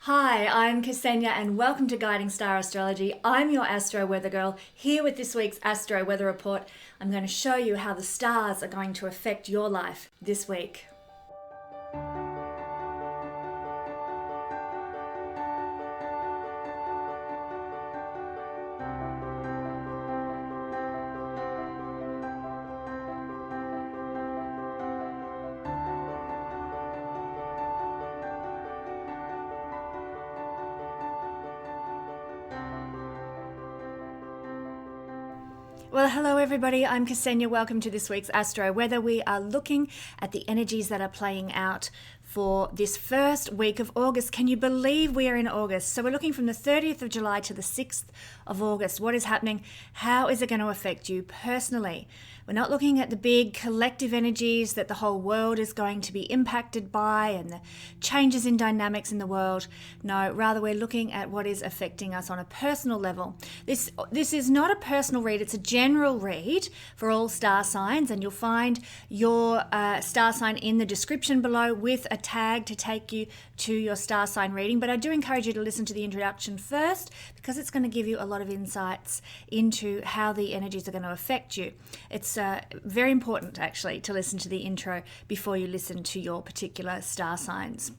Hi, I'm Kesenya and welcome to Guiding Star Astrology. I'm your Astro Weather Girl, here with this week's Astro Weather Report. I'm going to show you how the stars are going to affect your life this week. Well, hello everybody, I'm Kesenya. Welcome to this week's Astro Weather. We are looking at the energies that are playing out for this first week of August. Can you believe we are in August? So we're looking from the 30th of July to the 6th of August. What is happening? How is it going to affect you personally? We're not looking at the big collective energies that the whole world is going to be impacted by and the changes in dynamics in the world. No, rather we're looking at what is affecting us on a personal level. This is not a personal read, it's a general read for all star signs, and you'll find your star sign in the description below with a tag to take you to your star sign reading. But I do encourage you to listen to the introduction first, because it's going to give you a lot of insights into how the energies are going to affect you. It's very important actually to listen to the intro before you listen to your particular star signs.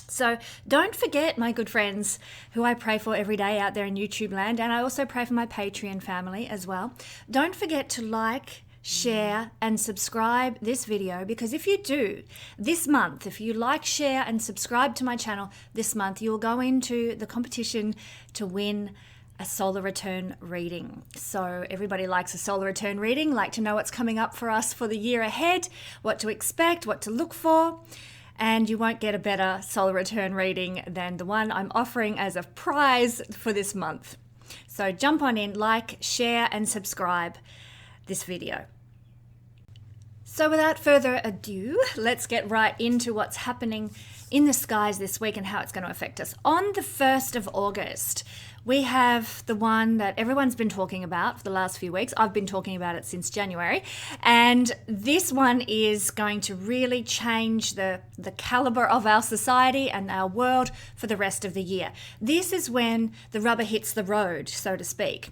So don't forget, my good friends, who I pray for every day out there in YouTube land, and I also pray for my Patreon family as well. Don't forget to like, share and subscribe this video, because if you do this month, if you like, share and subscribe to my channel this month, you'll go into the competition to win a solar return reading. So everybody likes a solar return reading, like to know what's coming up for us for the year ahead, what to expect, what to look for. And you won't get a better solar return reading than the one I'm offering as a prize for this month. So jump on in, like, share and subscribe this video. So without further ado, let's get right into what's happening in the skies this week and how it's going to affect us. On the 1st of August, we have the one that everyone's been talking about for the last few weeks. I've been talking about it since January. And this one is going to really change the caliber of our society and our world for the rest of the year. This is when the rubber hits the road, so to speak.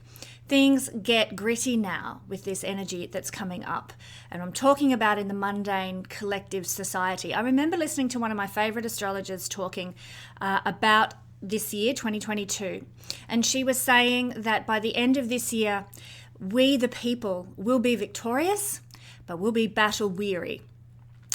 Things get gritty now with this energy that's coming up. And I'm talking about in the mundane collective society. I remember listening to one of my favorite astrologers talking about this year, 2022. And she was saying that by the end of this year, we the people will be victorious, but we'll be battle weary.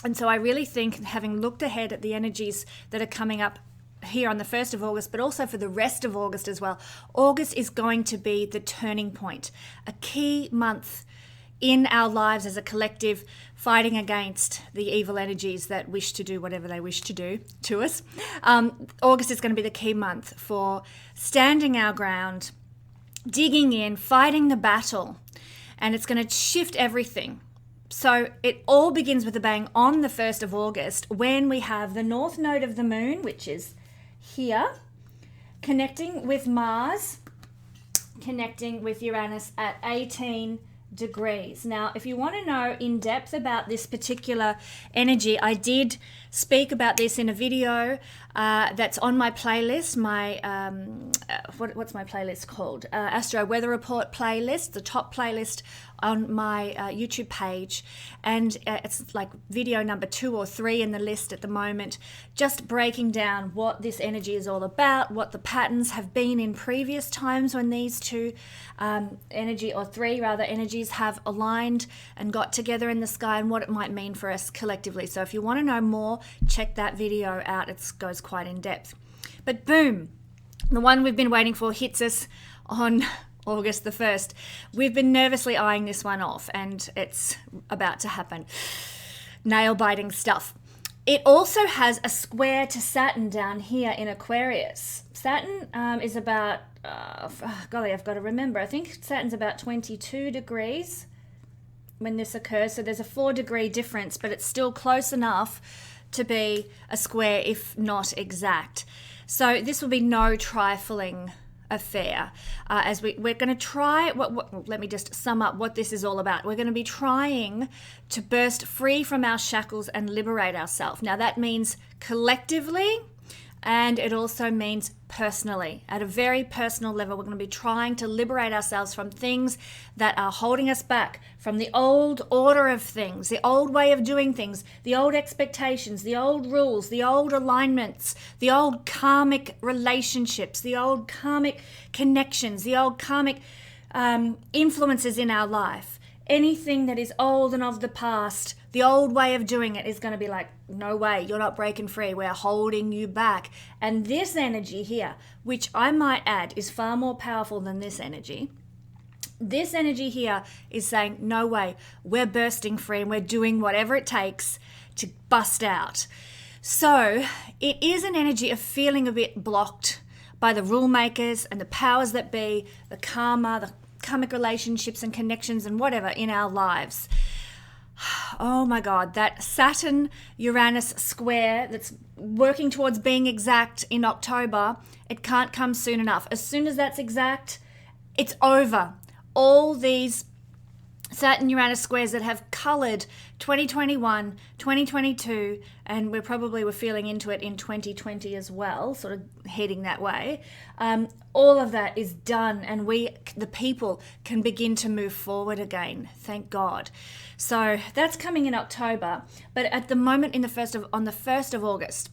And so I really think, having looked ahead at the energies that are coming up here on the 1st of August, but also for the rest of August as well, August is going to be the turning point, a key month in our lives as a collective, fighting against the evil energies that wish to do whatever they wish to do to us. August is going to be the key month for standing our ground, digging in, fighting the battle, and it's going to shift everything. So it all begins with a bang on the 1st of August, when we have the north node of the moon, which is here, connecting with Mars, connecting with Uranus at 18 degrees. Now, if you want to know in depth about this particular energy, I did speak about this in a video that's on my playlist, my what's my playlist called? Astro Weather Report playlist, the top playlist on my YouTube page, and it's like video number 2 or 3 in the list at the moment, just breaking down what this energy is all about, what the patterns have been in previous times when these two energies have aligned and got together in the sky, and what it might mean for us collectively. So if you want to know more, check that video out. It goes quite in depth. But boom, the one we've been waiting for hits us on August the 1st. We've been nervously eyeing this one off, and it's about to happen. Nail-biting stuff. It also has a square to Saturn down here in Aquarius. Saturn is about, golly, I've got to remember, I think Saturn's about 22 degrees when this occurs. So there's a 4-degree difference, but it's still close enough to be a square, if not exact. So this will be no trifling affair. As we're going to try, let me just sum up what this is all about. We're going to be trying to burst free from our shackles and liberate ourselves. Now that means collectively, And it also means personally. At a very personal level, we're going to be trying to liberate ourselves from things that are holding us back, from the old order of things, the old way of doing things, the old expectations, the old rules, the old alignments, the old karmic relationships, the old karmic connections, the old karmic influences in our life. Anything that is old and of the past, the old way of doing it is going to be like, no way, you're not breaking free. We're holding you back. And this energy here, which I might add is far more powerful than this energy. This energy here is saying, no way, we're bursting free and we're doing whatever it takes to bust out. So it is an energy of feeling a bit blocked by the rule makers and the powers that be, the karma, the karmic relationships and connections and whatever in our lives. Oh my God, that Saturn-Uranus square that's working towards being exact in October, it can't come soon enough. As soon as that's exact, it's over. All these Saturn-Uranus squares that have colored 2021, 2022, and we're feeling into it in 2020 as well, sort of heading that way. All of that is done, and we, the people, can begin to move forward again. Thank God. So that's coming in October, but at the moment, on the 1st of August,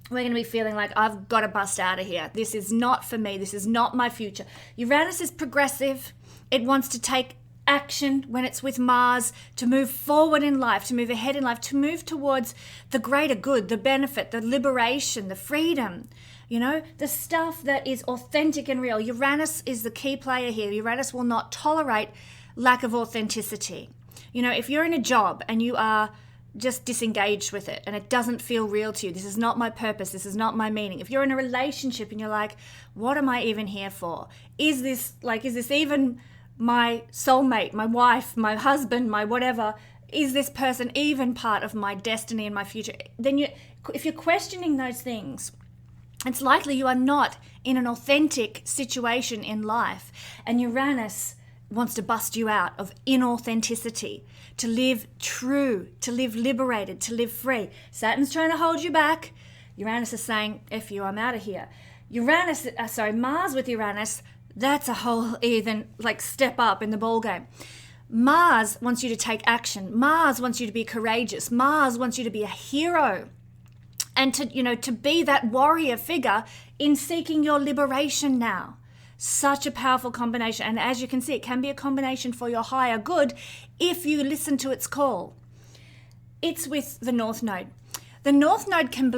we're going to be feeling like, I've got to bust out of here. This is not for me. This is not my future. Uranus is progressive. It wants to take action when it's with Mars, to move forward in life, to move ahead in life, to move towards the greater good, the benefit, the liberation, the freedom, the stuff that is authentic and real. Uranus is the key player here. Uranus will not tolerate lack of authenticity. If you're in a job and you are just disengaged with it and it doesn't feel real to you, this is not my purpose, this is not my meaning. If you're in a relationship and you're like, what am I even here for? Is this even my soulmate, my wife, my husband, my whatever? Is this person even part of my destiny and my future? Then if you're questioning those things, it's likely you are not in an authentic situation in life. And Uranus wants to bust you out of inauthenticity, to live true, to live liberated, to live free. Saturn's trying to hold you back. Uranus is saying, F you, I'm out of here. Mars with Uranus, that's a whole even step up in the ball game. Mars wants you to take action. Mars wants you to be courageous. Mars wants you to be a hero and to be that warrior figure in seeking your liberation now. Such a powerful combination. And as you can see, it can be a combination for your higher good if you listen to its call. It's with the North Node. The North Node can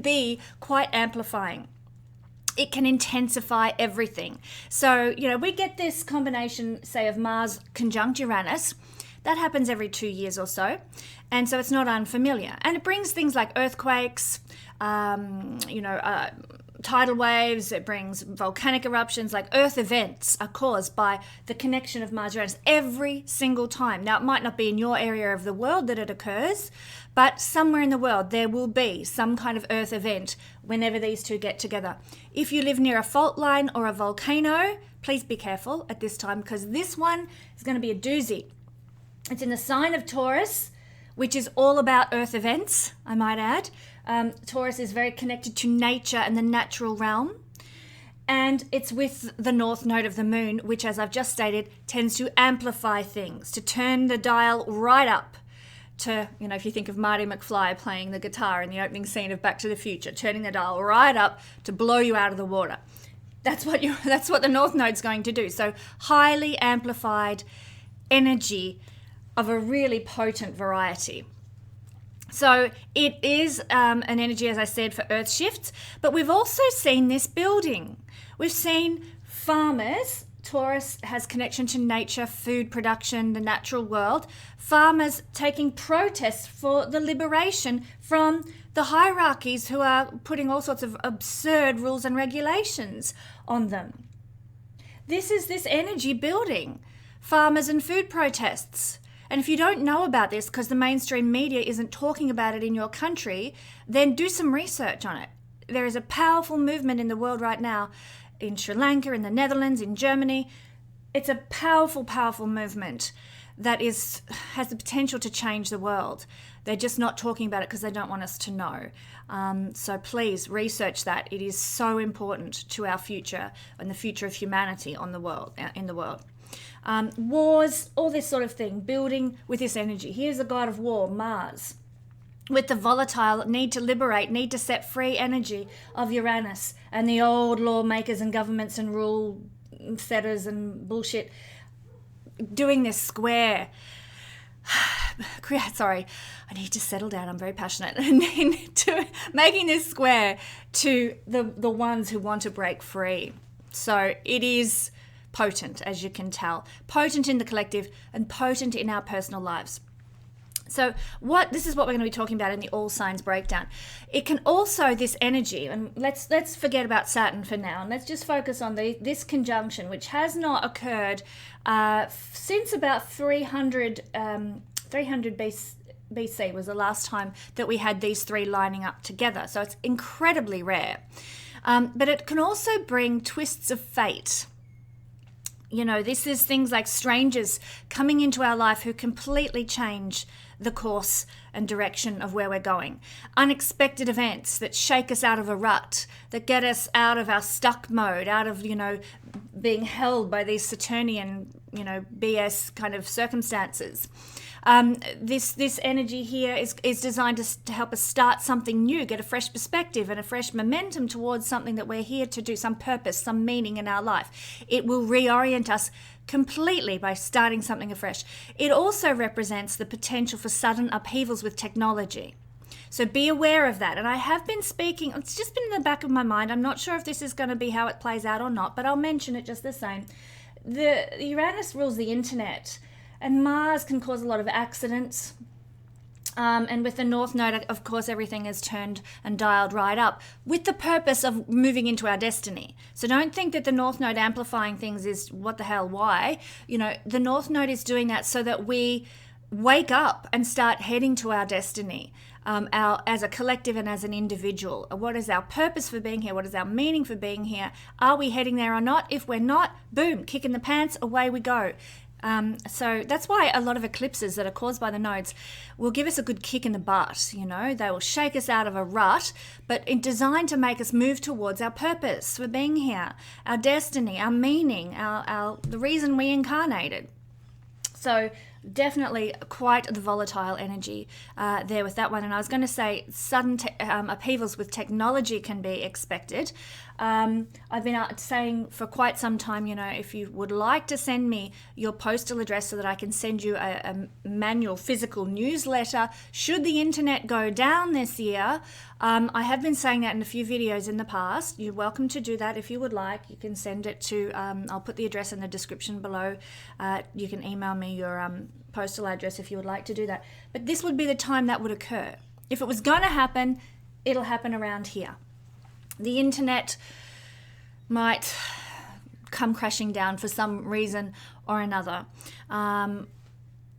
be quite amplifying. It can intensify everything. So, we get this combination, say, of Mars conjunct Uranus. That happens every 2 years or so. And so it's not unfamiliar. And it brings things like earthquakes, tidal waves. It brings volcanic eruptions. Like earth events are caused by the connection of Mars Uranus every single time. Now, it might not be in your area of the world that it occurs, but somewhere in the world there will be some kind of earth event whenever these two get together. If you live near a fault line or a volcano, please be careful at this time, because this one is going to be a doozy. It's in the sign of Taurus, which is all about earth events, I might add. Taurus is very connected to nature and the natural realm. And it's with the North Node of the Moon, which, as I've just stated, tends to amplify things, to turn the dial right up to, if you think of Marty McFly playing the guitar in the opening scene of Back to the Future, turning the dial right up to blow you out of the water. That's what the North Node's going to do. So highly amplified energy of a really potent variety. So it is an energy, as I said, for earth shifts, but we've also seen this building. We've seen farmers. Taurus has connection to nature, food production, the natural world. Farmers taking protests for the liberation from the hierarchies who are putting all sorts of absurd rules and regulations on them. This is this energy building, farmers and food protests. And if you don't know about this because the mainstream media isn't talking about it in your country, then do some research on it. There is a powerful movement in the world right now, in Sri Lanka, in the Netherlands, in Germany. It's a powerful, powerful movement that has the potential to change the world. They're just not talking about it because they don't want us to know. So please research that. It is so important to our future and the future of humanity in the world. Wars, all this sort of thing, building with this energy. Here's the god of war, Mars, with the volatile need to liberate, need to set free energy of Uranus and the old lawmakers and governments and rule setters and bullshit doing this square. Sorry, I need to settle down. I'm very passionate. To making this square to the ones who want to break free. So it is potent, as you can tell, potent in the collective and potent in our personal lives. So this is what we're going to be talking about in the all signs breakdown. It can also, this energy, and let's forget about Saturn for now, and let's just focus on this conjunction, which has not occurred since about 300 BC was the last time that we had these three lining up together. So it's incredibly rare. But it can also bring twists of fate. You know, this is things like strangers coming into our life who completely change the course and direction of where we're going. Unexpected events that shake us out of a rut, that get us out of our stuck mode, out of, being held by these Saturnian, BS kind of circumstances. This energy here is designed to help us start something new, get a fresh perspective and a fresh momentum towards something that we're here to do, some purpose, some meaning in our life. It will reorient us completely by starting something afresh. It also represents the potential for sudden upheavals with technology. So be aware of that. And I have been speaking, it's just been in the back of my mind. I'm not sure if this is going to be how it plays out or not, but I'll mention it just the same. The Uranus rules the internet, and Mars can cause a lot of accidents. And with the North Node, of course, everything is turned and dialed right up with the purpose of moving into our destiny. So don't think that the North Node amplifying things is what the hell, why? The North Node is doing that so that we wake up and start heading to our destiny. As a collective and as an individual. What is our purpose for being here? What is our meaning for being here? Are we heading there or not? If we're not, boom, kick in the pants, away we go. So that's why a lot of eclipses that are caused by the nodes will give us a good kick in the butt. They will shake us out of a rut, but designed to make us move towards our purpose for being here, our destiny, our meaning, the reason we incarnated. So definitely quite the volatile energy there with that one. And I was going to say sudden upheavals with technology can be expected. I've been saying for quite some time, if you would like to send me your postal address so that I can send you a manual physical newsletter, should the internet go down this year, I have been saying that in a few videos in the past. You're welcome to do that if you would like. You can send it to, I'll put the address in the description below. You can email me your postal address if you would like to do that. But this would be the time that would occur. If it was going to happen, it'll happen around here. The internet might come crashing down for some reason or another.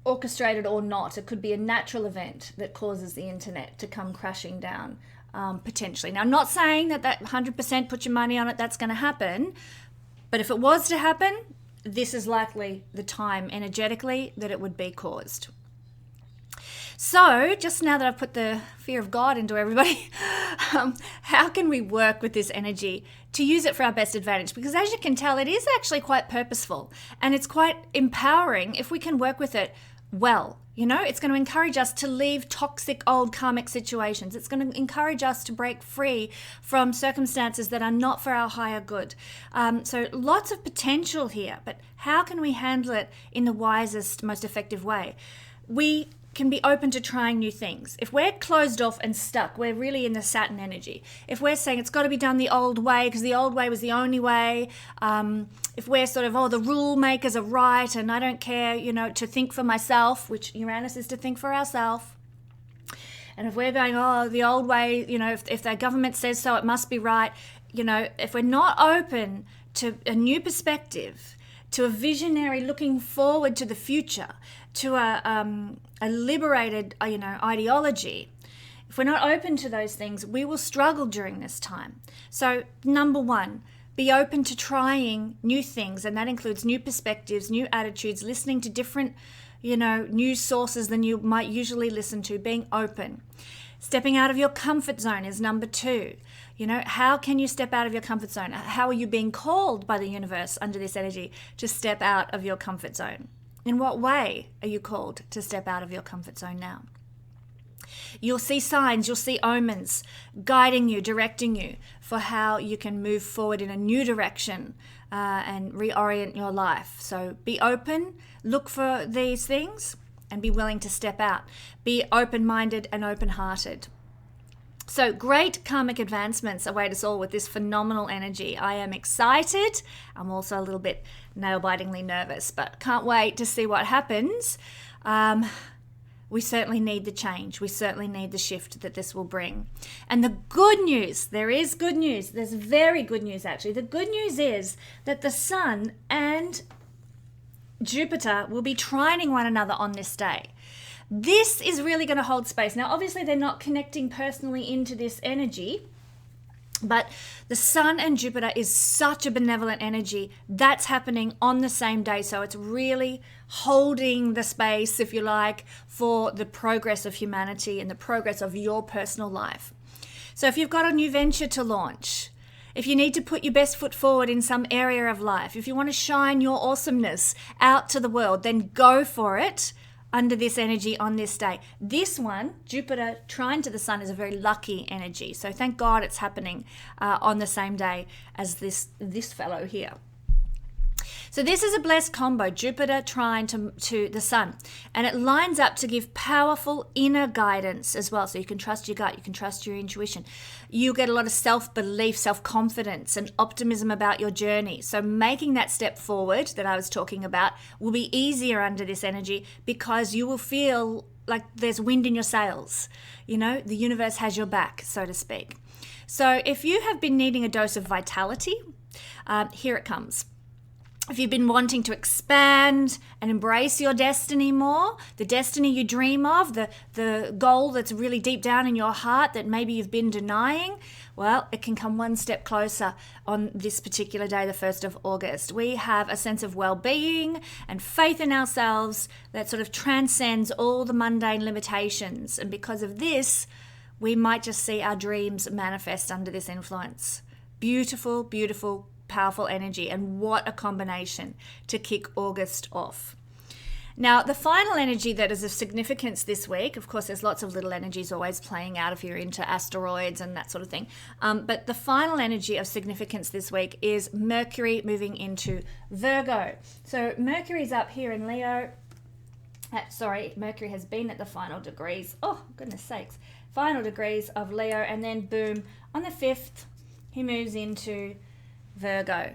Orchestrated or not, it could be a natural event that causes the internet to come crashing down, potentially. Now, I'm not saying that 100% put your money on it, that's going to happen. But if it was to happen, this is likely the time energetically that it would be caused. So, just now that I've put the fear of God into everybody, how can we work with this energy to use it for our best advantage? Because as you can tell, it is actually quite purposeful and it's quite empowering if we can work with it well. It's going to encourage us to leave toxic old karmic situations. It's going to encourage us to break free from circumstances that are not for our higher good. So lots of potential here, but how can we handle it in the wisest, most effective way? We can be open to trying new things. If we're closed off and stuck, we're really in the Saturn energy. If we're saying it's got to be done the old way because the old way was the only way, if we're sort of, the rule makers are right and I don't care, to think for myself, which Uranus is to think for ourselves. And if we're going, the old way, if the government says so, it must be right. If we're not open to a new perspective, to a visionary looking forward to the future, to a liberated, ideology. If we're not open to those things, we will struggle during this time. So, number one, be open to trying new things, and that includes new perspectives, new attitudes, listening to different news sources than you might usually listen to. Being open. Stepping out of your comfort zone is number 2. How can you step out of your comfort zone? How are you being called by the universe under this energy to step out of your comfort zone? In what way are you called to step out of your comfort zone now? You'll see signs, you'll see omens guiding you, directing you for how you can move forward in a new direction and reorient your life. So be open, look for these things, and be willing to step out. Be open-minded and open-hearted. So great karmic advancements await us all with this phenomenal energy. I am excited. I'm also a little bit nail-bitingly nervous, but can't wait to see what happens. We certainly need the change. We certainly need the shift that this will bring. And the good news, there is good news. There's very good news, actually. The good news is that the Sun and Jupiter will be trining one another on this day. This is really going to hold space. Now, obviously, they're not connecting personally into this energy, but the Sun and Jupiter is such a benevolent energy. That's happening on the same day. So it's really holding the space, if you like, for the progress of humanity and the progress of your personal life. So if you've got a new venture to launch, if you need to put your best foot forward in some area of life, if you want to shine your awesomeness out to the world, then go for it under this energy on this day. This one, Jupiter trine to the Sun, is a very lucky energy. So thank God it's happening on the same day as this fellow here. So this is a blessed combo, Jupiter trine to the Sun. And it lines up to give powerful inner guidance as well. So you can trust your gut, you can trust your intuition. You get a lot of self-belief, self-confidence, and optimism about your journey. So making that step forward that I was talking about will be easier under this energy because you will feel like there's wind in your sails. The universe has your back, so to speak. So if you have been needing a dose of vitality, here it comes. If you've been wanting to expand and embrace your destiny more, the destiny you dream of, the goal that's really deep down in your heart that maybe you've been denying, well, it can come one step closer on this particular day, the 1st of August. We have a sense of well-being and faith in ourselves that sort of transcends all the mundane limitations. And because of this, we might just see our dreams manifest under this influence. Beautiful, beautiful, powerful energy, and what a combination to kick August off. Now, the final energy that is of significance this week, of course, there's lots of little energies always playing out if you're into asteroids and that sort of thing, but the final energy of significance this week is Mercury moving into Virgo. So Mercury's up here in Leo. Mercury has been at the final degrees. Oh, goodness sakes. Final degrees of Leo, and then boom, on the 5th, he moves into Virgo.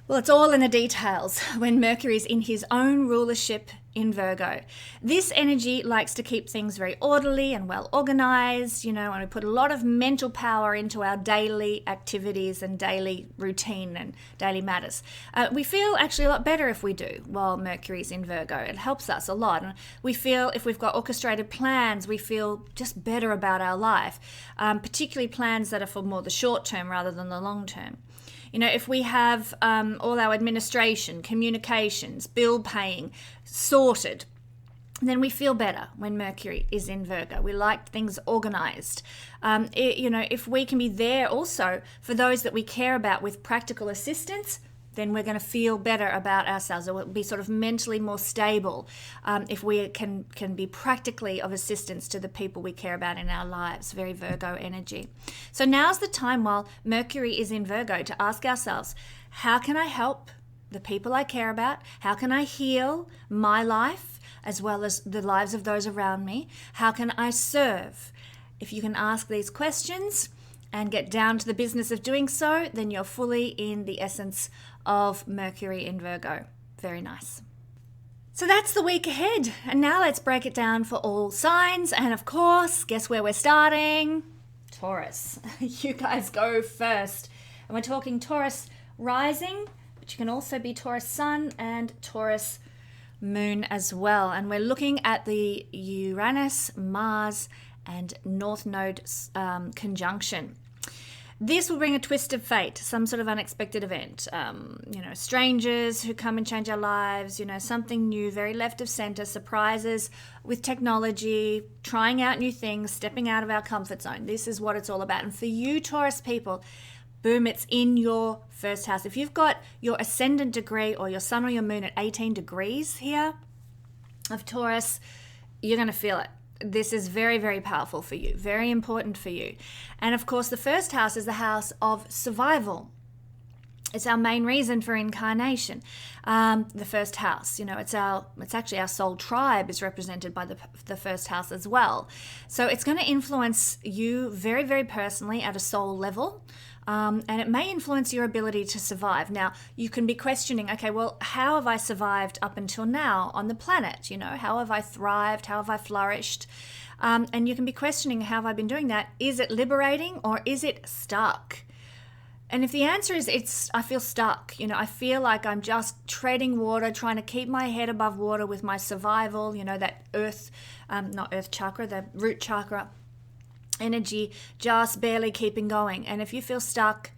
Well, it's all in the details when Mercury is in his own rulership in Virgo. This energy likes to keep things very orderly and well organized, and we put a lot of mental power into our daily activities and daily routine and daily matters. We feel actually a lot better if we do while Mercury's in Virgo. It helps us a lot. And we feel if we've got orchestrated plans, we feel just better about our life, particularly plans that are for more the short term rather than the long term. If we have all our administration, communications, bill paying sorted, then we feel better when Mercury is in Virgo. We like things organized. If we can be there also for those that we care about with practical assistance, then we're going to feel better about ourselves. Or we'll be sort of mentally more stable if we can be practically of assistance to the people we care about in our lives. Very Virgo energy. So now's the time while Mercury is in Virgo to ask ourselves, how can I help the people I care about? How can I heal my life as well as the lives of those around me? How can I serve? If you can ask these questions and get down to the business of doing so, then you're fully in the essence of Mercury in Virgo. Very nice. So that's the week ahead. And now let's break it down for all signs. And of course, guess where we're starting? Taurus. You guys go first. And we're talking Taurus rising, but you can also be Taurus sun and Taurus moon as well. And we're looking at the Uranus, Mars, and North Node conjunction. This will bring a twist of fate, some sort of unexpected event. Strangers who come and change our lives, something new, very left of center, surprises with technology, trying out new things, stepping out of our comfort zone. This is what it's all about. And for you, Taurus people, boom, it's in your first house. If you've got your ascendant degree or your sun or your moon at 18 degrees here of Taurus, you're going to feel it. This is very, very powerful for you, very important for you. And of course, the first house is the house of survival. It's our main reason for incarnation. The first house, it's actually our soul tribe is represented by the first house as well. So it's going to influence you very, very personally at a soul level. And it may influence your ability to survive. Now, you can be questioning, okay, well, how have I survived up until now on the planet? How have I thrived? How have I flourished? And you can be questioning, how have I been doing that? Is it liberating or is it stuck? And if the answer is I feel stuck, I feel like I'm just treading water, trying to keep my head above water with my survival, that not earth chakra, the root chakra energy, just barely keeping going. And if you feel stuck,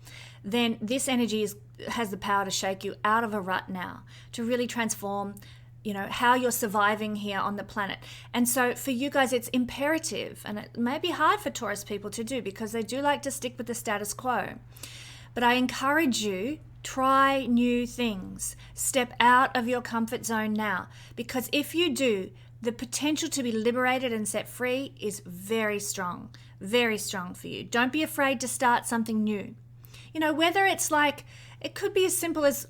then this energy has the power to shake you out of a rut now, to really transform how you're surviving here on the planet. And so for you guys, it's imperative, and it may be hard for Taurus people to do because they do like to stick with the status quo. But I encourage you, try new things. Step out of your comfort zone now, because if you do, the potential to be liberated and set free is very strong for you. Don't be afraid to start something new. Whether it's it could be as simple as,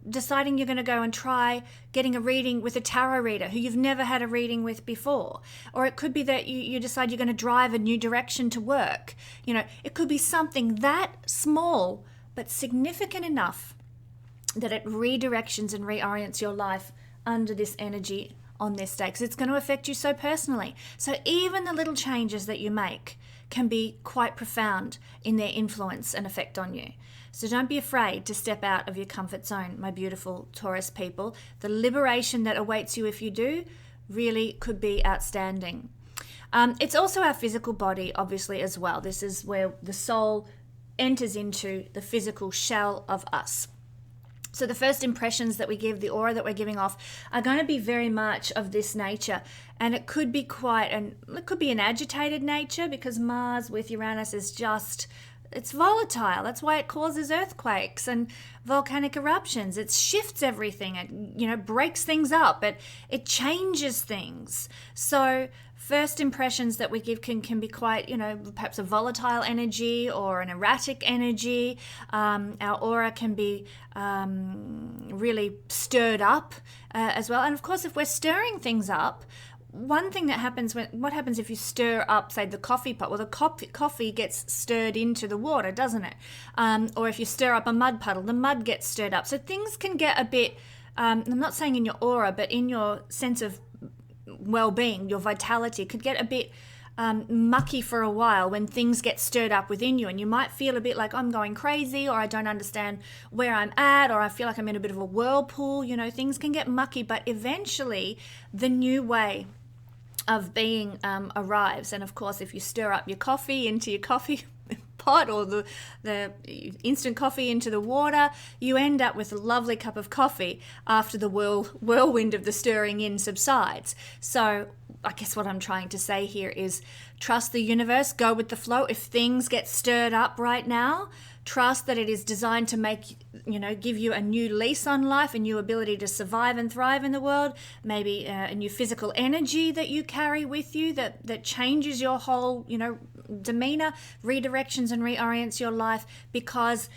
deciding you're going to go and try getting a reading with a tarot reader who you've never had a reading with before. Or it could be that you decide you're going to drive a new direction to work. It could be something that small but significant enough that it redirections and reorients your life under this energy on this day, because it's going to affect you so personally. So even the little changes that you make can be quite profound in their influence and effect on you. So don't be afraid to step out of your comfort zone, my beautiful Taurus people. The liberation that awaits you if you do really could be outstanding. It's also our physical body, obviously, as well. This is where the soul enters into the physical shell of us. So the first impressions that we give, the aura that we're giving off, are going to be very much of this nature. And it could be an agitated nature, because Mars with Uranus is it's volatile. That's why it causes earthquakes and volcanic eruptions. It shifts everything. It, breaks things up. It changes things. So first impressions that we give can be quite, perhaps a volatile energy or an erratic energy. Our aura can be really stirred up as well. And of course, if we're stirring things up, one thing that happens what happens if you stir up, say, the coffee pot? Well, the coffee gets stirred into the water, doesn't it? Or if you stir up a mud puddle, the mud gets stirred up. So things can get a bit, I'm not saying in your aura, but in your sense of well-being, your vitality could get a bit mucky for a while when things get stirred up within you, and you might feel a bit like, I'm going crazy, or I don't understand where I'm at, or I feel like I'm in a bit of a whirlpool. Things can get mucky, but eventually the new way of being arrives. And of course, if you stir up your coffee into your coffee pot, or the instant coffee into the water, you end up with a lovely cup of coffee after the whirlwind of the stirring in subsides. So I guess what I'm trying to say here is trust the universe, go with the flow. If things get stirred up right now, trust that it is designed to give you a new lease on life, a new ability to survive and thrive in the world, maybe a new physical energy that you carry with you that changes your whole, demeanor, redirections and reorients your life, because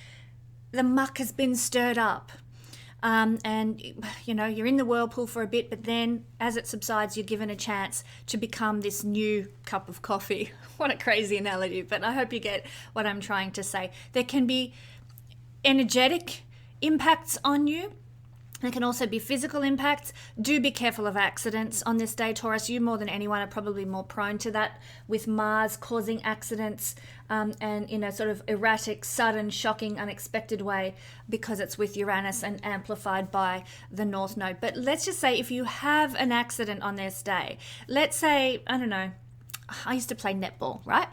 the muck has been stirred up. And you're in the whirlpool for a bit, but then as it subsides, you're given a chance to become this new cup of coffee. What a crazy analogy, but I hope you get what I'm trying to say. There can be energetic impacts on you. There can also be physical impacts. Do be careful of accidents on this day, Taurus. You more than anyone are probably more prone to that, with Mars causing accidents and in a sort of erratic, sudden, shocking, unexpected way, because it's with Uranus and amplified by the North Node. But let's just say if you have an accident on this day, let's say, I don't know, I used to play netball, right?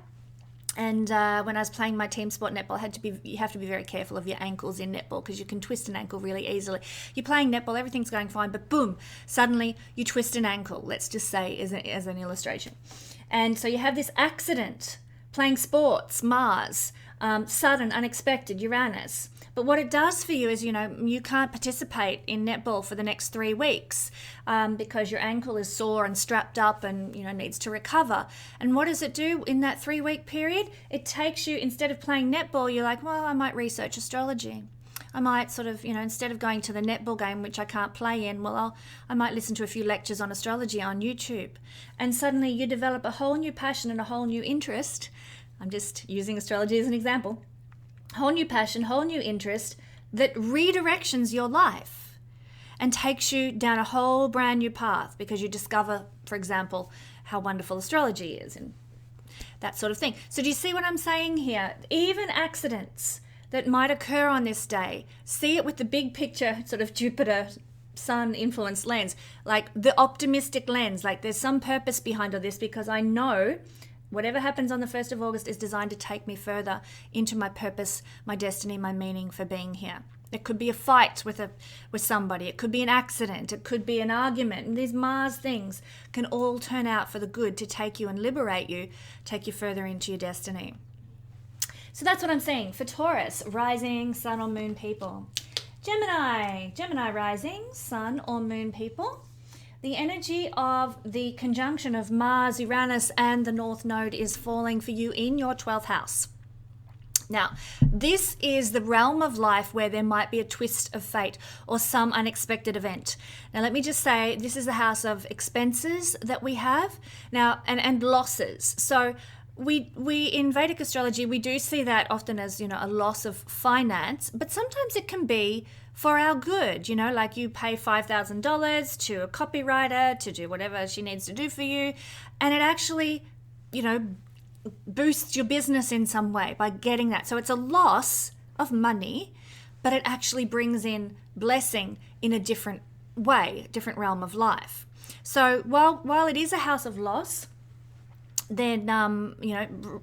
And when I was playing my team sport netball, you have to be very careful of your ankles in netball because you can twist an ankle really easily. You're playing netball, everything's going fine, but boom, suddenly you twist an ankle, let's just say as an illustration. And so you have this accident, playing sports, Mars, sudden, unexpected, Uranus. But what it does for you is, you can't participate in netball for the next 3 weeks because your ankle is sore and strapped up and, needs to recover. And what does it do in that 3-week period? It takes you, instead of playing netball, you're like, well, I might research astrology. I might sort of, instead of going to the netball game, which I can't play in, I might listen to a few lectures on astrology on YouTube. And suddenly you develop a whole new passion and a whole new interest. I'm just using astrology as an example. Whole new passion, whole new interest that redirections your life and takes you down a whole brand new path because you discover, for example, how wonderful astrology is and that sort of thing. So do you see what I'm saying here? Even accidents that might occur on this day, see it with the big picture, sort of Jupiter, Sun influenced lens, like the optimistic lens, like there's some purpose behind all this because I know whatever happens on the 1st of August is designed to take me further into my purpose, my destiny, my meaning for being here. It could be a fight with somebody. It could be an accident. It could be an argument. And these Mars things can all turn out for the good to take you and liberate you, take you further into your destiny. So that's what I'm saying for Taurus, rising, sun or moon people. Gemini rising, sun or moon people. The energy of the conjunction of Mars, Uranus, and the North Node is falling for you in your 12th house. Now, this is the realm of life where there might be a twist of fate or some unexpected event. Now, let me just say, this is the house of expenses that we have now and losses. So we in Vedic astrology, we do see that often as, a loss of finance, but sometimes it can be for our good, like you pay $5,000 to a copywriter to do whatever she needs to do for you. And it actually, boosts your business in some way by getting that. So it's a loss of money, but it actually brings in blessing in a different way, different realm of life. So while it is a house of loss, then,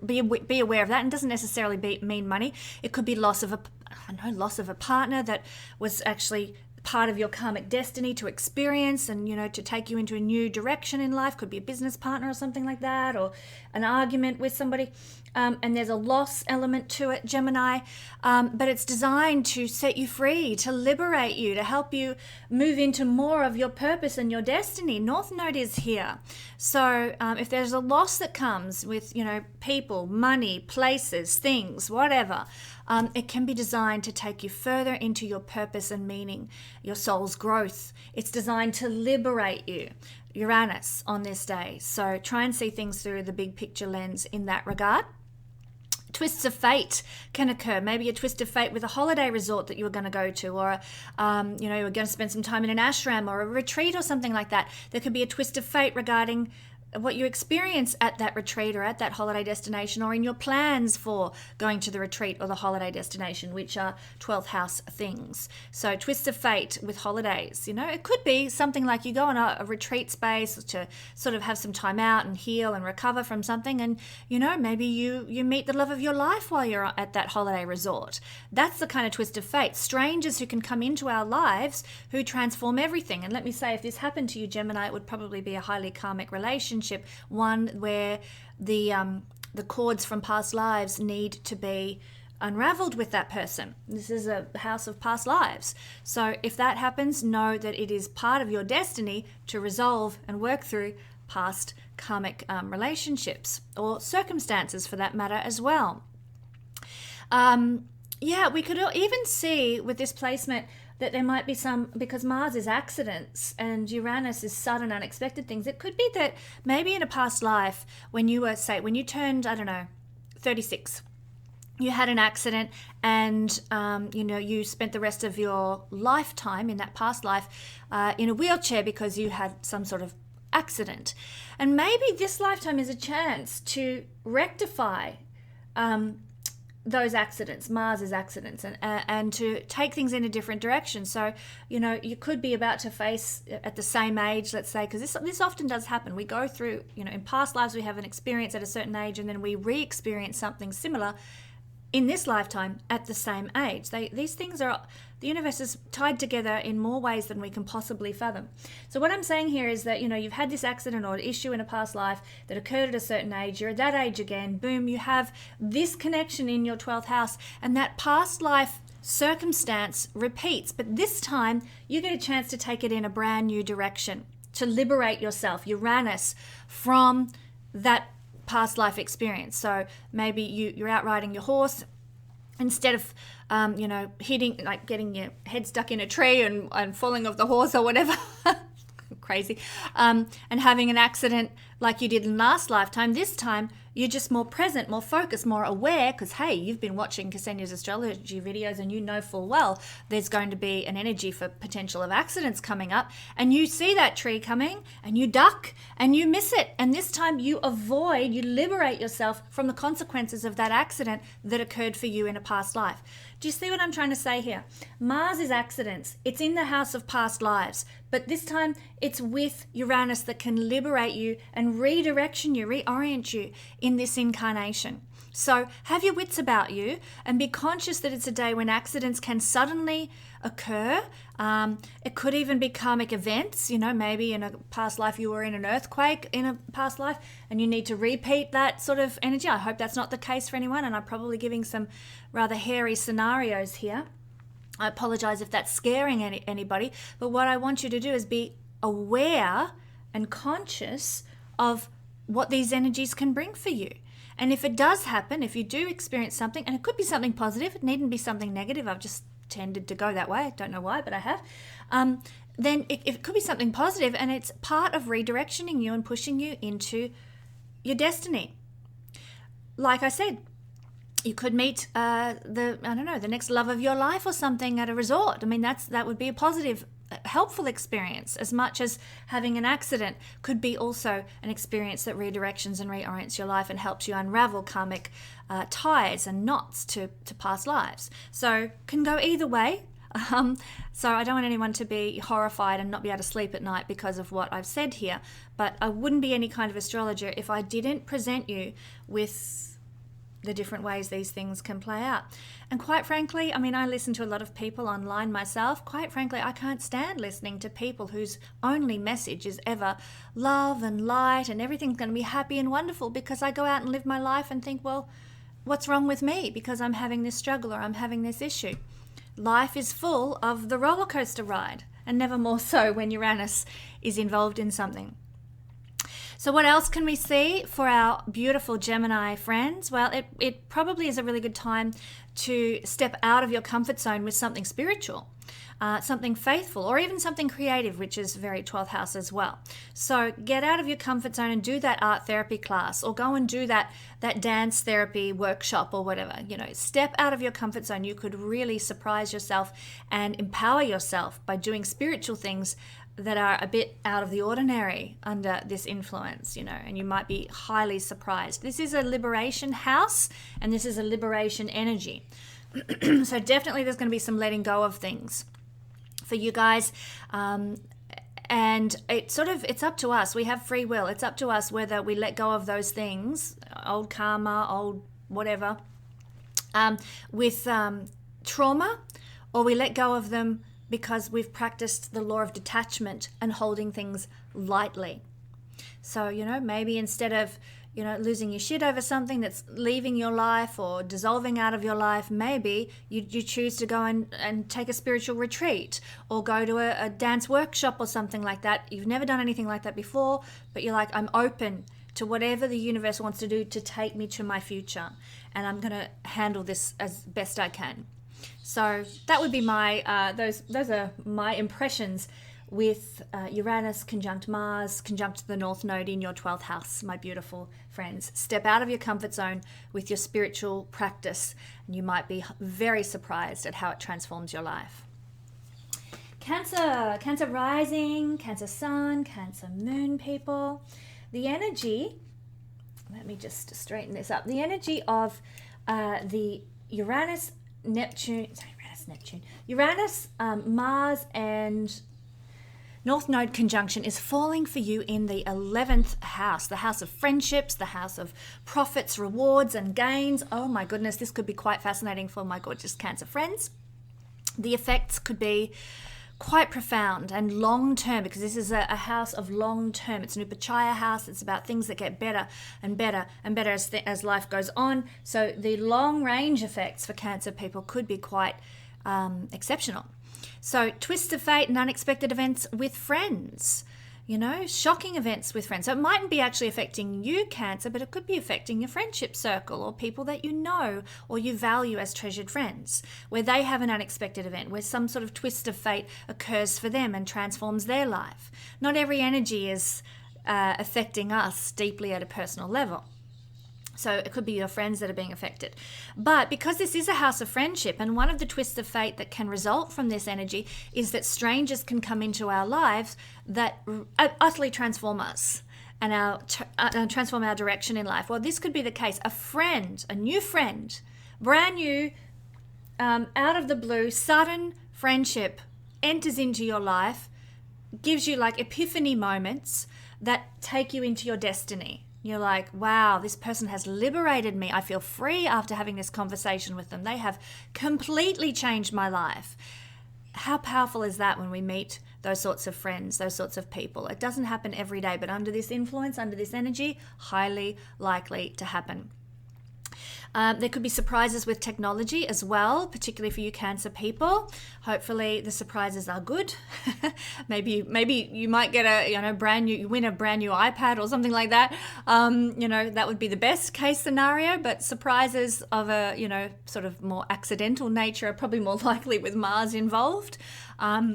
be aware of that. And it doesn't necessarily mean money. It could be loss of a partner that was actually part of your karmic destiny to experience and, to take you into a new direction in life. Could be a business partner or something like that, or an argument with somebody. And there's a loss element to it, Gemini. But it's designed to set you free, to liberate you, to help you move into more of your purpose and your destiny. North Node is here. So if there's a loss that comes with, people, money, places, things, whatever, it can be designed to take you further into your purpose and meaning, your soul's growth. It's designed to liberate you. Uranus on this day. So try and see things through the big picture lens in that regard. Twists of fate can occur. Maybe a twist of fate with a holiday resort that you were going to go to, or you were going to spend some time in an ashram or a retreat or something like that. There could be a twist of fate regarding what you experience at that retreat or at that holiday destination, or in your plans for going to the retreat or the holiday destination, which are 12th house things. So twists of fate with holidays, it could be something like you go on a retreat space to sort of have some time out and heal and recover from something, and maybe you meet the love of your life while you're at that holiday resort. That's the kind of twist of fate. Strangers who can come into our lives who transform everything. And let me say, if this happened to you, Gemini, it would probably be a highly karmic relationship, one where the cords from past lives need to be unraveled with that person. This is a house of past lives. So if that happens, know that it is part of your destiny to resolve and work through past karmic relationships or circumstances for that matter as well. We could even see with this placement that there might be some, because Mars is accidents and Uranus is sudden, unexpected things. It could be that maybe in a past life when you were, when you turned, 36, you had an accident and, you spent the rest of your lifetime in that past life in a wheelchair because you had some sort of accident. And maybe this lifetime is a chance to rectify those accidents, Mars's accidents, and to take things in a different direction. So, you know, you could be about to face at the same age, let's say, because this often does happen. We go through, you know, in past lives we have an experience at a certain age, and then we re-experience something similar in this lifetime at the same age. These things are, the universe is tied together in more ways than we can possibly fathom. So what I'm saying here is that, you know, you've had this accident or issue in a past life that occurred at a certain age, you're at that age again, boom, you have this connection in your 12th house, and that past life circumstance repeats, but this time you get a chance to take it in a brand new direction, to liberate yourself, Uranus, from that past life experience. So maybe you're out riding your horse, instead of you know, hitting, like getting your head stuck in a tree and falling off the horse or whatever, crazy, and having an accident like you did in last lifetime, this time you're just more present, more focused, more aware, because hey, you've been watching Kesenya's astrology videos and you know full well there's going to be an energy for potential of accidents coming up, and you see that tree coming and you duck and you miss it, and this time you liberate yourself from the consequences of that accident that occurred for you in a past life. Do you see what I'm trying to say here? Mars is accidents. It's in the house of past lives, but this time it's with Uranus that can liberate you and reorient you in this incarnation. So have your wits about you and be conscious that it's a day when accidents can suddenly occur. It could even be karmic events. You know, maybe in a past life you were in an earthquake in a past life and you need to repeat that sort of energy. I hope that's not the case for anyone, and I'm probably giving some rather hairy scenarios here. I apologize if that's scaring anybody, but what I want you to do is be aware and conscious of what these energies can bring for you. And if it does happen, if you do experience something, and it could be something positive, it needn't be something negative, I've just tended to go that way, I don't know why, but I have, then it could be something positive, and it's part of redirectioning you and pushing you into your destiny. Like I said, you could meet the next love of your life or something at a resort. I mean, that would be a positive, helpful experience, as much as having an accident could be also an experience that redirections and reorients your life and helps you unravel karmic ties and knots to past lives. So can go either way. So I don't want anyone to be horrified and not be able to sleep at night because of what I've said here, but I wouldn't be any kind of astrologer if I didn't present you with the different ways these things can play out. And quite frankly, I mean, I listen to a lot of people online myself. Quite frankly, I can't stand listening to people whose only message is ever love and light and everything's going to be happy and wonderful, because I go out and live my life and think, well, what's wrong with me because I'm having this struggle or I'm having this issue? Life is full of the roller coaster ride, and never more so when Uranus is involved in something. So what else can we see for our beautiful Gemini friends? Well, it probably is a really good time to step out of your comfort zone with something spiritual, something faithful, or even something creative, which is very 12th house as well. So get out of your comfort zone and do that art therapy class, or go and do that dance therapy workshop or whatever. You know, step out of your comfort zone. You could really surprise yourself and empower yourself by doing spiritual things that are a bit out of the ordinary under this influence, you know, and you might be highly surprised. This is a liberation house, and this is a liberation energy. So definitely there's going to be some letting go of things for you guys. And it's up to us. We have free will. It's up to us whether we let go of those things, old karma, old whatever, with trauma, or we let go of them because we've practiced the law of detachment and holding things lightly. So, you know, maybe instead of, you know, losing your shit over something that's leaving your life or dissolving out of your life, maybe you choose to go and take a spiritual retreat, or go to a dance workshop or something like that. You've never done anything like that before, but you're like, I'm open to whatever the universe wants to do to take me to my future, and I'm going to handle this as best I can. So that would be my, those are my impressions with Uranus conjunct Mars, conjunct the North Node in your 12th house, my beautiful friends. Step out of your comfort zone with your spiritual practice, and you might be very surprised at how it transforms your life. Cancer rising, Cancer sun, Cancer moon people. The energy, let me just straighten this up. The energy of the Uranus, Mars and North Node conjunction is falling for you in the 11th house, the house of friendships, the house of profits, rewards, and gains. Oh my goodness, this could be quite fascinating for my gorgeous Cancer friends. The effects could be quite profound and long-term, because this is a house of long-term. It's an Upachaya house. It's about things that get better and better and better as life goes on. So the long-range effects for Cancer people could be quite exceptional. So twists of fate and unexpected events with friends, shocking events with friends. So it mightn't be actually affecting you, Cancer, but it could be affecting your friendship circle or people that you know or you value as treasured friends, where they have an unexpected event, where some sort of twist of fate occurs for them and transforms their life. Not every energy is affecting us deeply at a personal level. So it could be your friends that are being affected. But because this is a house of friendship, and one of the twists of fate that can result from this energy is that strangers can come into our lives that utterly transform us and transform our direction in life. Well, this could be the case. A new friend, brand new, out of the blue, sudden friendship enters into your life, gives you like epiphany moments that take you into your destiny. You're like, wow, this person has liberated me. I feel free after having this conversation with them. They have completely changed my life. How powerful is that when we meet those sorts of friends, those sorts of people? It doesn't happen every day, but under this influence, under this energy, highly likely to happen. There could be surprises with technology as well, particularly for you Cancer people. Hopefully the surprises are good. maybe you might get you win a brand new iPad or something like that. That would be the best case scenario, but surprises of a, sort of more accidental nature are probably more likely with Mars involved,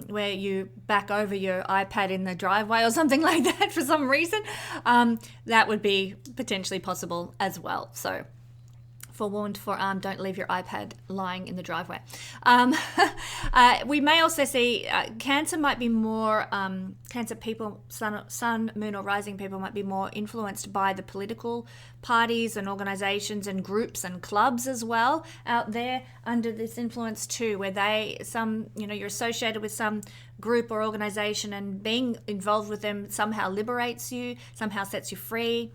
where you back over your iPad in the driveway or something like that for some reason. That would be potentially possible as well. So forewarned, forearmed, don't leave your iPad lying in the driveway. We may also see Cancer might be more, Cancer people, sun, moon or rising people might be more influenced by the political parties and organizations and groups and clubs as well out there under this influence too, where you're associated with some group or organization, and being involved with them somehow liberates you, somehow sets you free.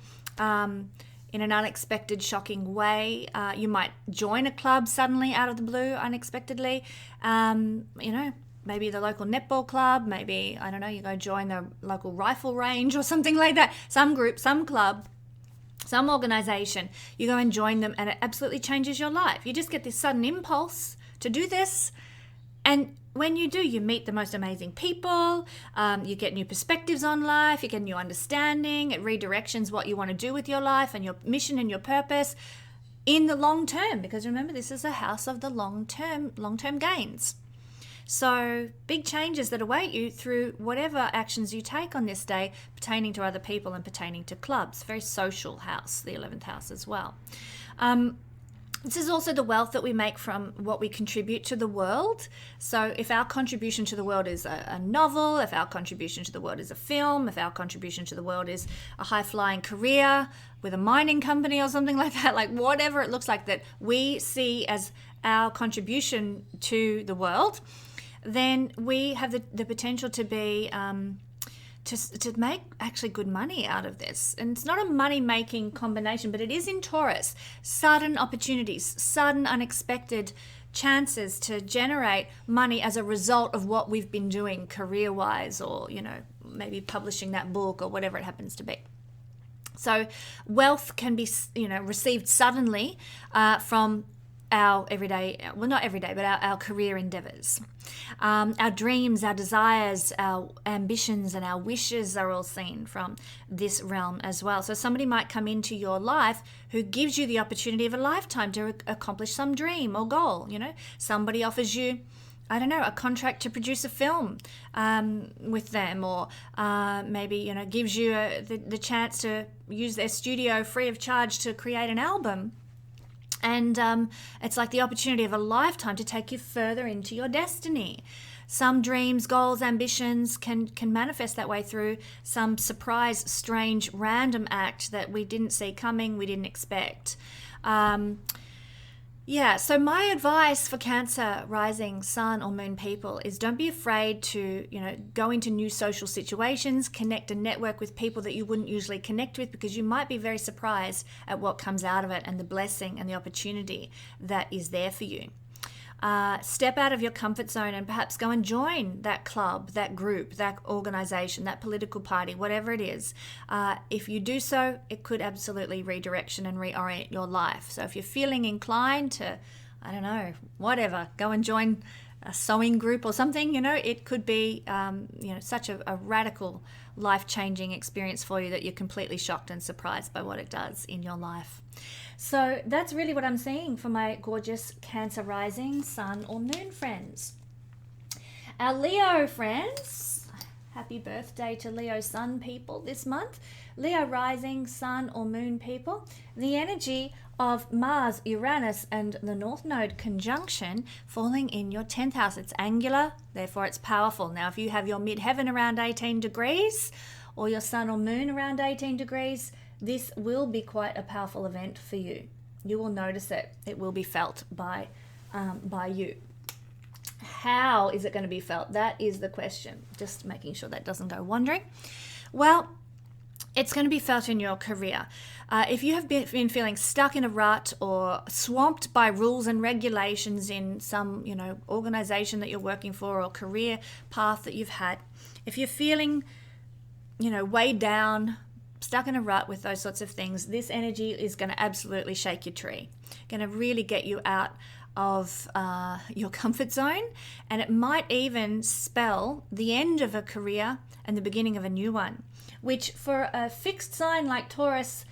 In an unexpected, shocking way. You might join a club suddenly out of the blue, unexpectedly. Maybe the local netball club, maybe, I don't know, you go join the local rifle range or something like that. Some group, some club, some organization, you go and join them, and it absolutely changes your life. You just get this sudden impulse to do this, and when you do, you meet the most amazing people, you get new perspectives on life, you get new understanding, it redirections what you want to do with your life and your mission and your purpose in the long term, because remember, this is a house of the long-term gains. So big changes that await you through whatever actions you take on this day pertaining to other people and pertaining to clubs. Very social house, the 11th house as well. This is also the wealth that we make from what we contribute to the world. So if our contribution to the world is a novel, if our contribution to the world is a film, if our contribution to the world is a high-flying career with a mining company or something like that, like whatever it looks like that we see as our contribution to the world, then we have the potential to be to make actually good money out of this. And it's not a money-making combination, but it is in Taurus. Sudden opportunities, sudden unexpected chances to generate money as a result of what we've been doing career-wise, or, maybe publishing that book or whatever it happens to be. So wealth can be, received suddenly from our everyday, well, not every day, but our career endeavors. Our dreams, our desires, our ambitions, and our wishes are all seen from this realm as well. So somebody might come into your life who gives you the opportunity of a lifetime to accomplish some dream or goal. Somebody offers you, I don't know, a contract to produce a film with them, or maybe, gives you the chance to use their studio free of charge to create an album. And it's like the opportunity of a lifetime to take you further into your destiny. Some dreams, goals, ambitions can manifest that way through some surprise, strange, random act that we didn't see coming, we didn't expect. Yeah, so my advice for Cancer, rising, sun, or moon people is don't be afraid to, go into new social situations, connect and network with people that you wouldn't usually connect with, because you might be very surprised at what comes out of it and the blessing and the opportunity that is there for you. Step out of your comfort zone and perhaps go and join that club, that group, that organization, that political party, whatever it is. If you do so, it could absolutely redirection and reorient your life. So if you're feeling inclined to, I don't know, whatever, go and join a sewing group or something, it could be, such a radical, life-changing experience for you that you're completely shocked and surprised by what it does in your life. So that's really what I'm seeing for my gorgeous Cancer rising, sun, or moon friends. Our Leo friends, happy birthday to Leo sun people this month. Leo rising, sun, or moon people, the energy of Mars, Uranus, and the North Node conjunction falling in your 10th house. It's angular, therefore it's powerful. Now, if you have your midheaven around 18 degrees or your sun or moon around 18 degrees, this will be quite a powerful event for you. You will notice it. It will be felt by you. How is it going to be felt? That is the question. Just making sure that doesn't go wandering. Well, it's going to be felt in your career. If you have been feeling stuck in a rut or swamped by rules and regulations in some, organization that you're working for or career path that you've had, if you're feeling, weighed down, stuck in a rut with those sorts of things, this energy is going to absolutely shake your tree, going to really get you out of your comfort zone, and it might even spell the end of a career and the beginning of a new one, which for a fixed sign like Taurus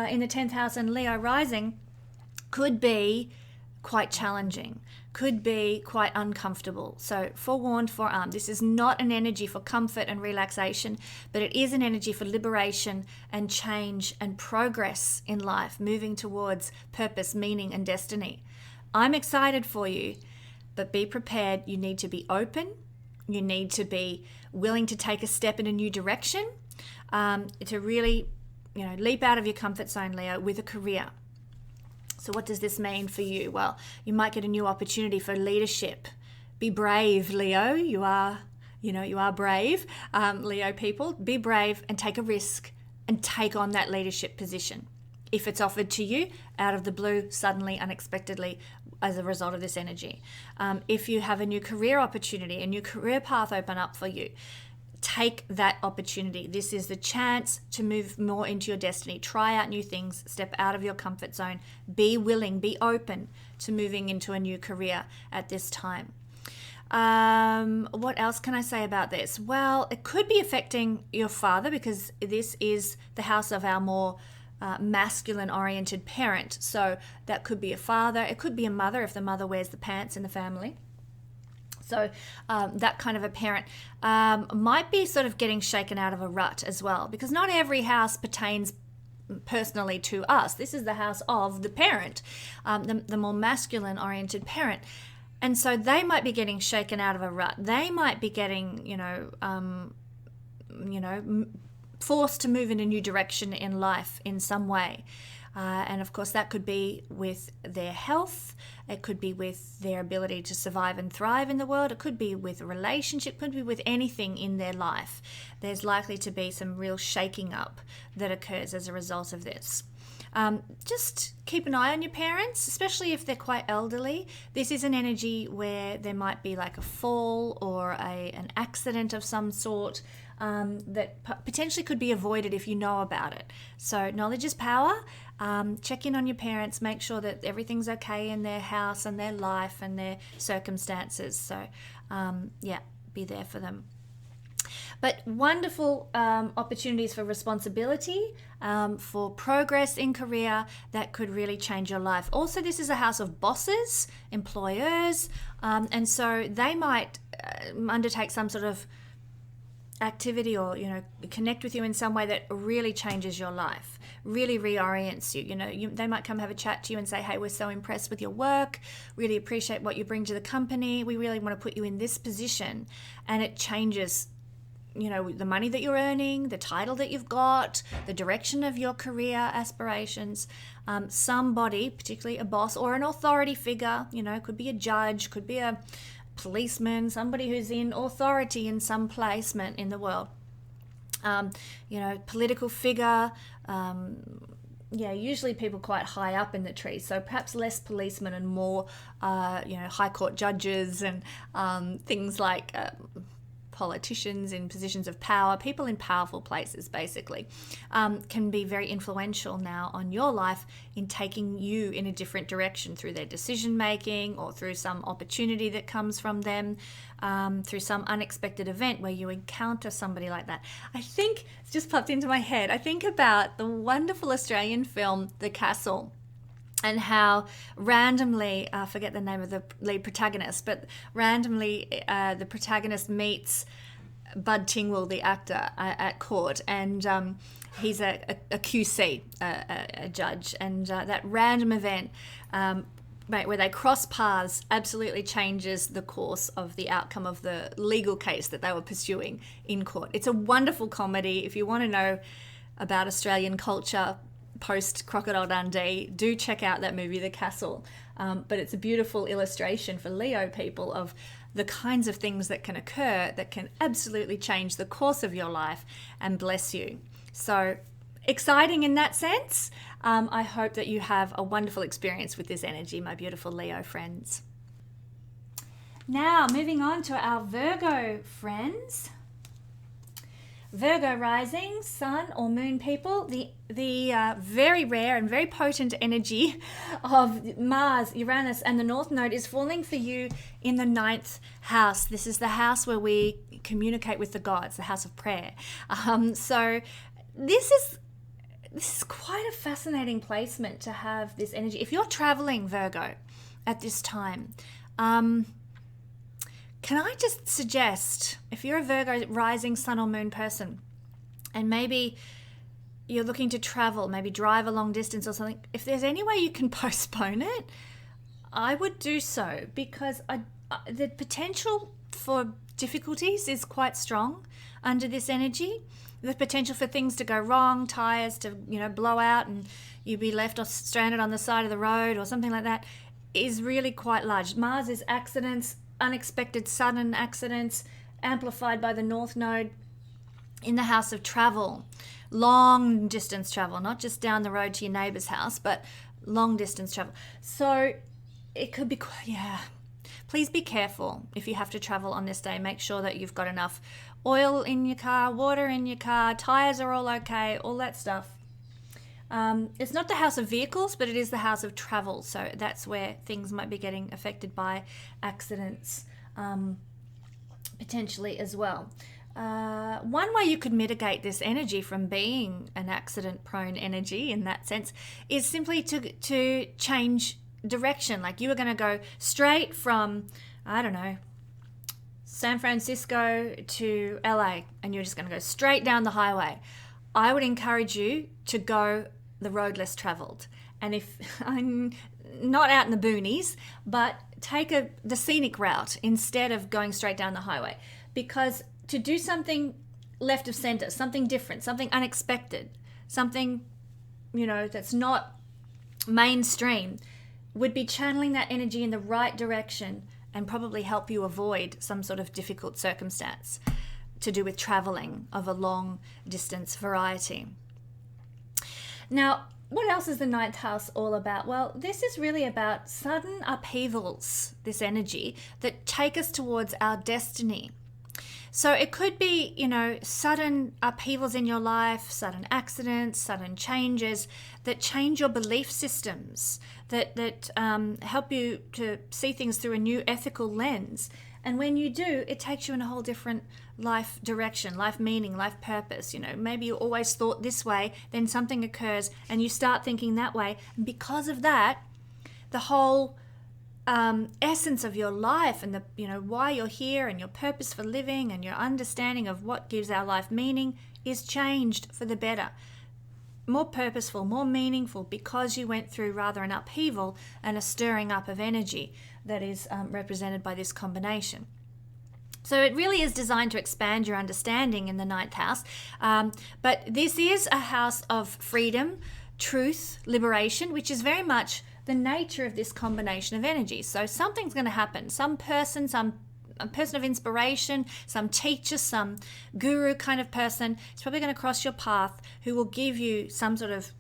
in the 10th house and Leo rising could be quite challenging, could be quite uncomfortable. So forewarned, forearmed. This is not an energy for comfort and relaxation, but it is an energy for liberation and change and progress in life, moving towards purpose, meaning, and destiny. I'm excited for you, but be prepared. You need to be open. You need to be willing to take a step in a new direction, to really, leap out of your comfort zone, Leo, with a career. So what does this mean for you? Well, you might get a new opportunity for leadership. Be brave, Leo. You are brave, Leo people. Be brave and take a risk and take on that leadership position. If it's offered to you out of the blue, suddenly, unexpectedly, as a result of this energy. If you have a new career opportunity, a new career path open up for you, take that opportunity. This is the chance to move more into your destiny. Try out new things, step out of your comfort zone, be willing, be open to moving into a new career at this time. What else can I say about this? Well, it could be affecting your father, because this is the house of our more masculine-oriented parent. So that could be a father. It could be a mother if the mother wears the pants in the family. So that kind of a parent might be sort of getting shaken out of a rut as well, because not every house pertains personally to us. This is the house of the parent, the more masculine-oriented parent. And so they might be getting shaken out of a rut. They might be getting, forced to move in a new direction in life in some way. And of course, that could be with their health. It could be with their ability to survive and thrive in the world. It could be with a relationship. It could be with anything in their life. There's likely to be some real shaking up that occurs as a result of this. Just keep an eye on your parents, especially if they're quite elderly. This is an energy where there might be like a fall or an accident of some sort that potentially could be avoided if you know about it. So knowledge is power. Check in on your parents, make sure that everything's okay in their house and their life and their circumstances. So be there for them. But wonderful opportunities for responsibility, for progress in career that could really change your life. Also, this is a house of bosses, employers, and so they might undertake some sort of activity or connect with you in some way that really changes your life, really reorients you. They might come have a chat to you and say, hey, we're so impressed with your work, really appreciate what you bring to the company, we really want to put you in this position, and it changes the money that you're earning, the title that you've got, the direction of your career aspirations. Somebody, particularly a boss or an authority figure, could be a judge, could be a policeman, somebody who's in authority in some placement in the world. Political figure, usually people quite high up in the tree. So perhaps less policemen and more, high court judges and things like politicians in positions of power, people in powerful places basically, can be very influential now on your life in taking you in a different direction through their decision making or through some opportunity that comes from them, through some unexpected event where you encounter somebody like that. I think, it's just popped into my head, I think about the wonderful Australian film The Castle, and how randomly, I forget the name of the lead protagonist, but randomly the protagonist meets Bud Tingwell, the actor, at court, and he's a QC, a judge, and that random event where they cross paths absolutely changes the course of the outcome of the legal case that they were pursuing in court. It's a wonderful comedy. If you want to know about Australian culture post Crocodile Dundee, do check out that movie, The Castle. But it's a beautiful illustration for Leo people of the kinds of things that can occur that can absolutely change the course of your life and bless you. So exciting in that sense. I hope that you have a wonderful experience with this energy, my beautiful Leo friends. Now, moving on to our Virgo friends. Virgo rising, sun or moon people, the very rare and very potent energy of Mars, Uranus, and the North Node is falling for you in the 9th house. This is the house where we communicate with the gods, the house of prayer. So this is quite a fascinating placement to have this energy. If you're traveling, Virgo, at this time, can I just suggest, if you're a Virgo rising sun or moon person, and maybe you're looking to travel, maybe drive a long distance or something, if there's any way you can postpone it, I would do so, because the potential for difficulties is quite strong under this energy. The potential for things to go wrong, tires to blow out and you be left stranded on the side of the road or something like that, is really quite large. Mars is accidents, unexpected sudden accidents, amplified by the North Node in the house of travel, long distance travel, not just down the road to your neighbor's house, but long distance travel. So it could be, please be careful if you have to travel on this day. Make sure that you've got enough oil in your car, water in your car, tires are all okay, all that stuff. It's not the house of vehicles, but it is the house of travel. So that's where things might be getting affected by accidents, potentially as well. One way you could mitigate this energy from being an accident-prone energy in that sense is simply to change direction. Like you were going to go straight from, San Francisco to LA, and you're just going to go straight down the highway. I would encourage you to go the road less traveled. And if I'm not out in the boonies, but take the scenic route instead of going straight down the highway, because to do something left of center, something different, something unexpected, something, that's not mainstream, would be channeling that energy in the right direction and probably help you avoid some sort of difficult circumstance to do with traveling of a long distance variety. Now, what else is the 9th house all about? Well, this is really about sudden upheavals, this energy, that take us towards our destiny. So it could be, sudden upheavals in your life, sudden accidents, sudden changes that change your belief systems, that help you to see things through a new ethical lens. And when you do, it takes you in a whole different life direction, life meaning, life purpose. Maybe you always thought this way, then something occurs and you start thinking that way. And because of that, the whole essence of your life and why you're here and your purpose for living and your understanding of what gives our life meaning is changed for the better. More purposeful, more meaningful, because you went through rather an upheaval and a stirring up of energy that is represented by this combination. So it really is designed to expand your understanding in the ninth house. But this is a house of freedom, truth, liberation, which is very much the nature of this combination of energies. So something's going to happen. Some person, a person of inspiration, some teacher, some guru kind of person is probably going to cross your path who will give you some sort of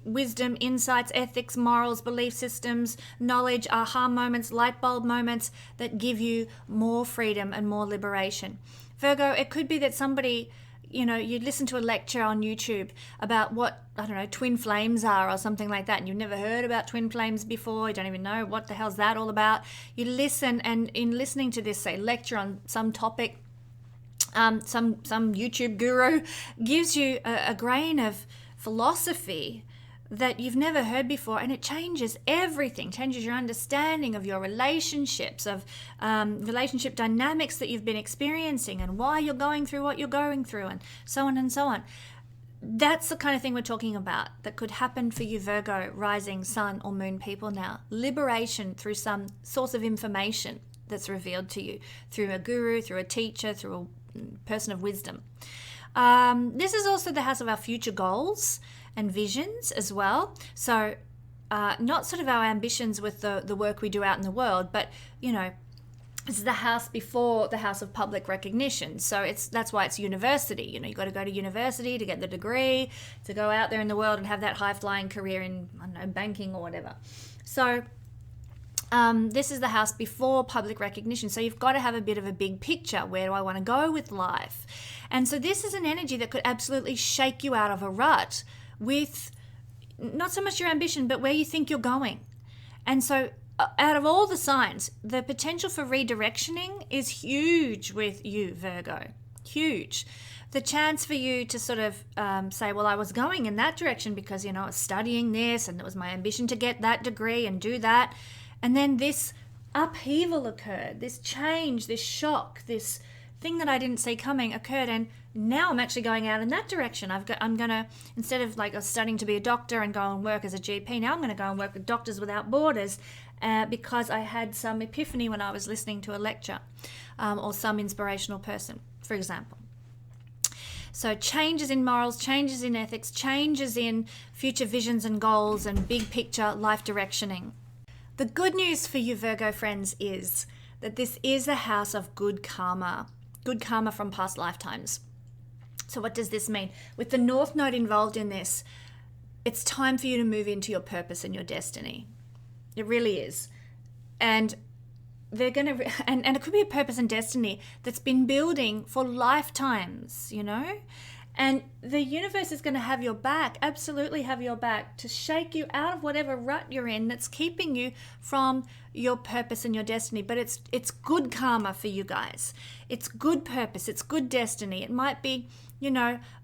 wisdom, insights, ethics, morals, belief systems, knowledge, aha moments, light bulb moments that give you more freedom and more liberation. Virgo, it could be that somebody, you listen to a lecture on YouTube about what, I don't know, twin flames are or something like that, and you've never heard about twin flames before, you don't even know what the hell's that all about. You listen, and in listening to this, say, lecture on some topic, some YouTube guru gives you a grain of philosophy that you've never heard before, and it changes everything, changes your understanding of your relationships, of relationship dynamics that you've been experiencing and why you're going through what you're going through, and so on and so on. That's the kind of thing we're talking about that could happen for you, Virgo, rising, sun or moon people now. Liberation through some source of information that's revealed to you through a guru, through a teacher, through a person of wisdom. This is also the house of our future goals and visions as well. So not sort of our ambitions with the work we do out in the world, but, this is the house before the house of public recognition. So that's why it's university. You've got to go to university to get the degree, to go out there in the world and have that high-flying career in, I don't know, banking or whatever. So this is the house before public recognition. So you've got to have a bit of a big picture. Where do I want to go with life? And so this is an energy that could absolutely shake you out of a rut with not so much your ambition, but where you think you're going. And so out of all the signs, the potential for redirectioning is huge with you, Virgo. Huge. The chance for you to sort of say, well, I was going in that direction because, I was studying this and it was my ambition to get that degree and do that. And then this upheaval occurred, this change, this shock, this thing that I didn't see coming occurred, and now I'm actually going out in that direction. I'm going to, instead of like studying to be a doctor and go and work as a GP, now I'm going to go and work with Doctors Without Borders because I had some epiphany when I was listening to a lecture or some inspirational person, for example. So changes in morals, changes in ethics, changes in future visions and goals and big picture life directioning. The good news for you, Virgo friends, is that this is a house of good karma from past lifetimes. So what does this mean? With the North Node involved in this, it's time for you to move into your purpose and your destiny. It really is. And they're going to, and it could be a purpose and destiny that's been building for lifetimes, And the universe is going to have your back, absolutely have your back, to shake you out of whatever rut you're in that's keeping you from your purpose and your destiny. But it's good karma for you guys. It's good purpose. It's good destiny. It might be,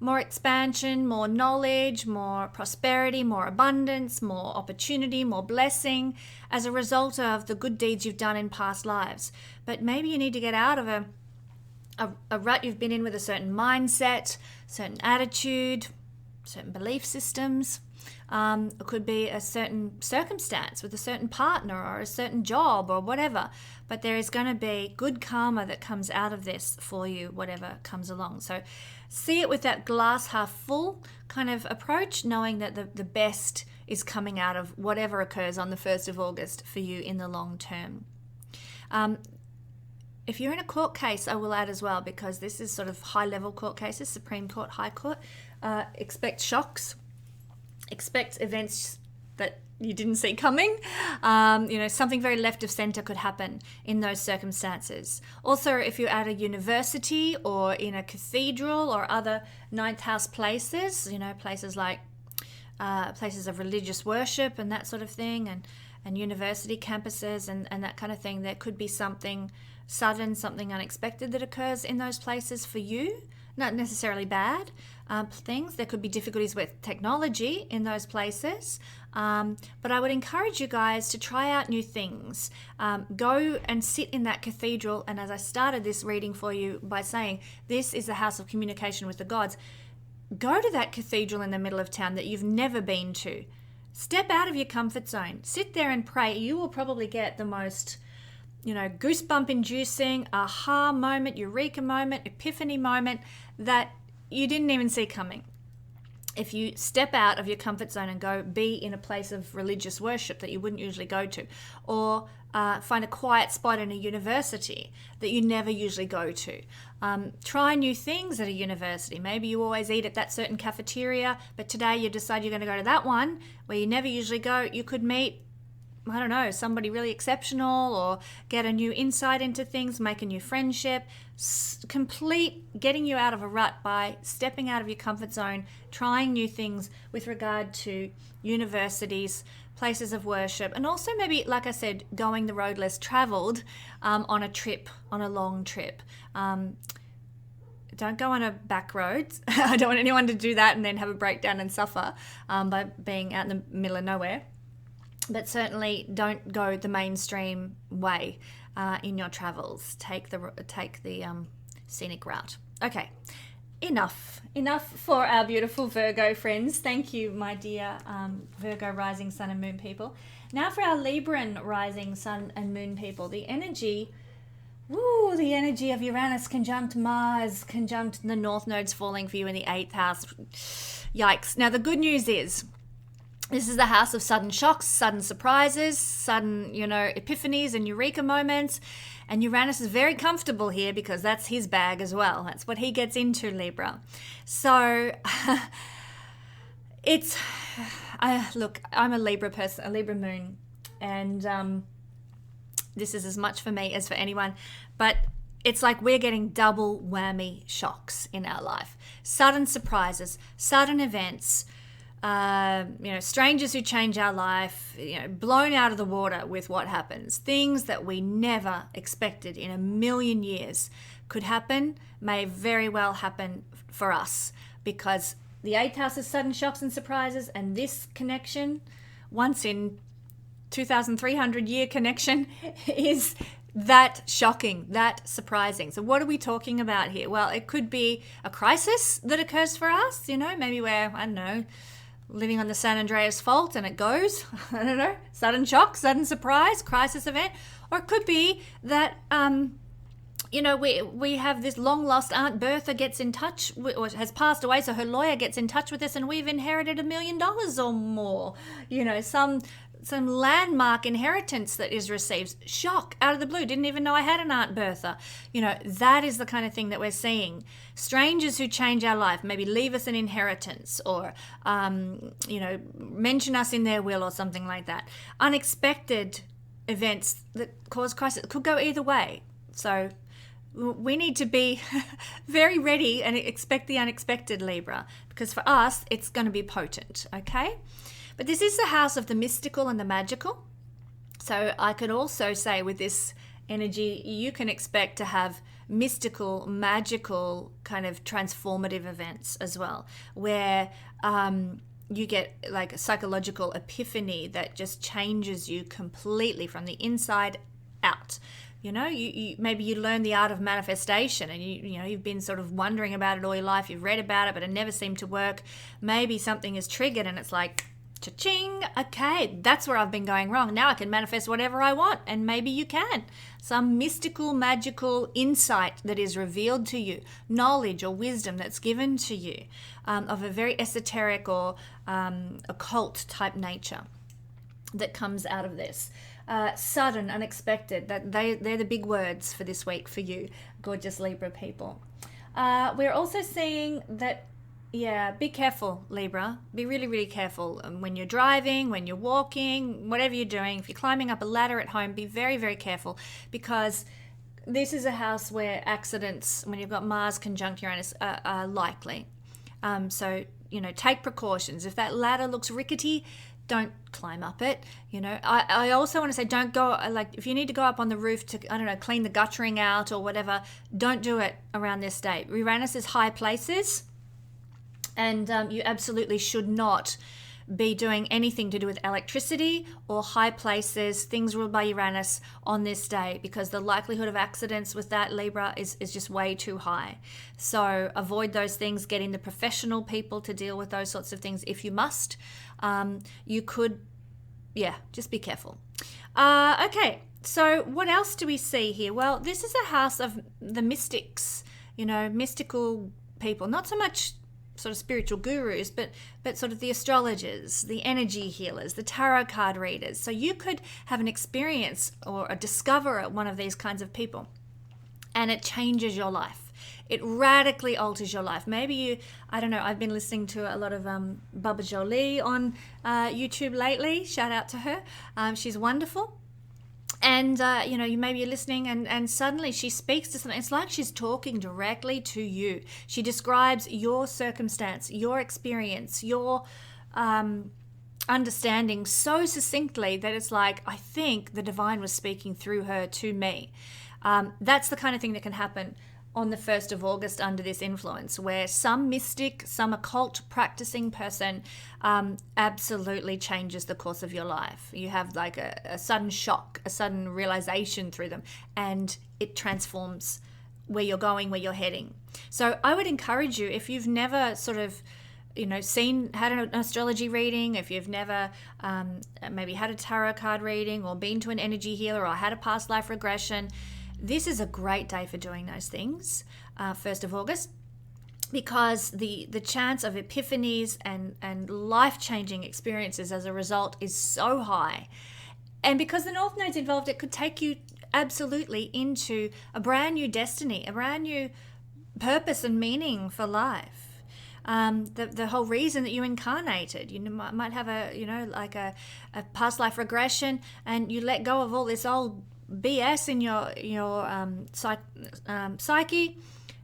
more expansion, more knowledge, more prosperity, more abundance, more opportunity, more blessing as a result of the good deeds you've done in past lives. But maybe you need to get out of a rut you've been in with a certain mindset, certain attitude, certain belief systems. It could be a certain circumstance with a certain partner or a certain job or whatever. But there is going to be good karma that comes out of this for you, whatever comes along. So see it with that glass half full kind of approach, knowing that the best is coming out of whatever occurs on the 1st of August for you in the long term. If you're in a court case, I will add as well, because this is sort of high-level court cases, Supreme Court, High Court. Expect shocks. Expect events that you didn't see coming. Something very left of center could happen in those circumstances. Also, if you're at a university or in a cathedral or other ninth house places, places like places of religious worship and that sort of thing, and university campuses and that kind of thing, there could be something sudden, something unexpected that occurs in those places for you. Not necessarily bad things. There could be difficulties with technology in those places. But I would encourage you guys to try out new things. Go and sit in that cathedral. And as I started this reading for you by saying, this is the house of communication with the gods. Go to that cathedral in the middle of town that you've never been to. Step out of your comfort zone. Sit there and pray. You will probably get the most goosebump inducing, aha moment, eureka moment, epiphany moment that you didn't even see coming. If you step out of your comfort zone and go be in a place of religious worship that you wouldn't usually go to, or find a quiet spot in a university that you never usually go to. Try new things at a university. Maybe you always eat at that certain cafeteria, but today you decide you're going to go to that one where you never usually go. You could meet, I don't know, somebody really exceptional, or get a new insight into things, make a new friendship. Complete getting you out of a rut by stepping out of your comfort zone, trying new things with regard to universities, places of worship, and also maybe, like I said, going the road less traveled on a trip, on a long trip. Don't go on a back road. I don't want anyone to do that and then have a breakdown and suffer by being out in the middle of nowhere. But certainly don't go the mainstream way in your travels. Take the scenic route. Okay, enough for our beautiful Virgo friends. Thank you, my dear Virgo rising sun and moon people. Now for our Libran rising sun and moon people, the energy of Uranus conjunct Mars, conjunct the North nodes falling for you in the 8th house. Yikes. Now the good news is, this is the house of sudden shocks, sudden surprises, sudden, epiphanies and eureka moments. And Uranus is very comfortable here because that's his bag as well. That's what he gets into, Libra. So look, I'm a Libra person, a Libra moon. And this is as much for me as for anyone. But it's like we're getting double whammy shocks in our life. Sudden surprises, sudden events, strangers who change our life, blown out of the water with what happens. Things that we never expected in a million years could happen, may very well happen for us, because the 8th house is sudden shocks and surprises, and this connection, once in 2,300 year connection, is that shocking, that surprising. So what are we talking about here? Well, it could be a crisis that occurs for us, maybe we're, I don't know, living on the San Andreas fault and it goes, I don't know, sudden shock, sudden surprise, crisis event. Or it could be that, we have this long lost Aunt Bertha gets in touch, or has passed away, so her lawyer gets in touch with us and we've inherited $1 million or more. Some landmark inheritance that is received. Shock, out of the blue. Didn't even know I had an Aunt Bertha. That is the kind of thing that we're seeing. Strangers who change our life, maybe leave us an inheritance, or, mention us in their will or something like that. Unexpected events that cause crisis. It could go either way. So we need to be very ready and expect the unexpected, Libra, because for us, it's going to be potent, okay? But this is the house of the mystical and the magical. So I could also say with this energy, you can expect to have mystical, magical kind of transformative events as well, where you get like a psychological epiphany that just changes you completely from the inside out. You maybe you learn the art of manifestation, and you've been sort of wondering about it all your life. You've read about it, but it never seemed to work. Maybe something is triggered and it's like, cha-ching, okay, that's where I've been going wrong. Now I can manifest whatever I want, and maybe you can. Some mystical, magical insight that is revealed to you, knowledge or wisdom that's given to you of a very esoteric or occult type nature that comes out of this. Sudden, unexpected, they're the big words for this week for you, gorgeous Libra people. We're also seeing that, be careful, Libra. Be really, really careful when you're driving, when you're walking, whatever you're doing. If you're climbing up a ladder at home, be very, very careful, because this is a house where accidents, when you've got Mars conjunct Uranus, are likely. So, take precautions. If that ladder looks rickety, don't climb up it. I also want to say, don't go, if you need to go up on the roof to, clean the guttering out or whatever, don't do it around this date. Uranus is high places. And you absolutely should not be doing anything to do with electricity or high places, things ruled by Uranus on this day, because the likelihood of accidents with that, Libra, is just way too high. So avoid those things, getting the professional people to deal with those sorts of things if you must. You could, just be careful. Okay, So what else do we see here? Well, this is a house of the mystics, mystical people, not so much sort of spiritual gurus, but sort of the astrologers, the energy healers, the tarot card readers. So you could have an experience or discover one of these kinds of people, and it changes your life. It radically alters your life. Maybe I don't know, I've been listening to a lot of Baba Jolie on YouTube lately. Shout out to her. She's wonderful. And, you maybe you're listening and suddenly she speaks to something. It's like she's talking directly to you. She describes your circumstance, your experience, your understanding so succinctly that it's like, I think the divine was speaking through her to me. That's the kind of thing that can happen on the 1st of August under this influence, where some mystic, some occult practicing person absolutely changes the course of your life. You have like a sudden shock, a sudden realization through them, and it transforms where you're going, where you're heading. So I would encourage you, if you've never sort of had an astrology reading, if you've never maybe had a tarot card reading or been to an energy healer or had a past life regression, this is a great day for doing those things, 1st of August, because the chance of epiphanies and life-changing experiences as a result is so high. And because the North Node's involved, it could take you absolutely into a brand new destiny, a brand new purpose and meaning for life. The whole reason that you incarnated, might have a past life regression, and you let go of all this old BS in your psyche,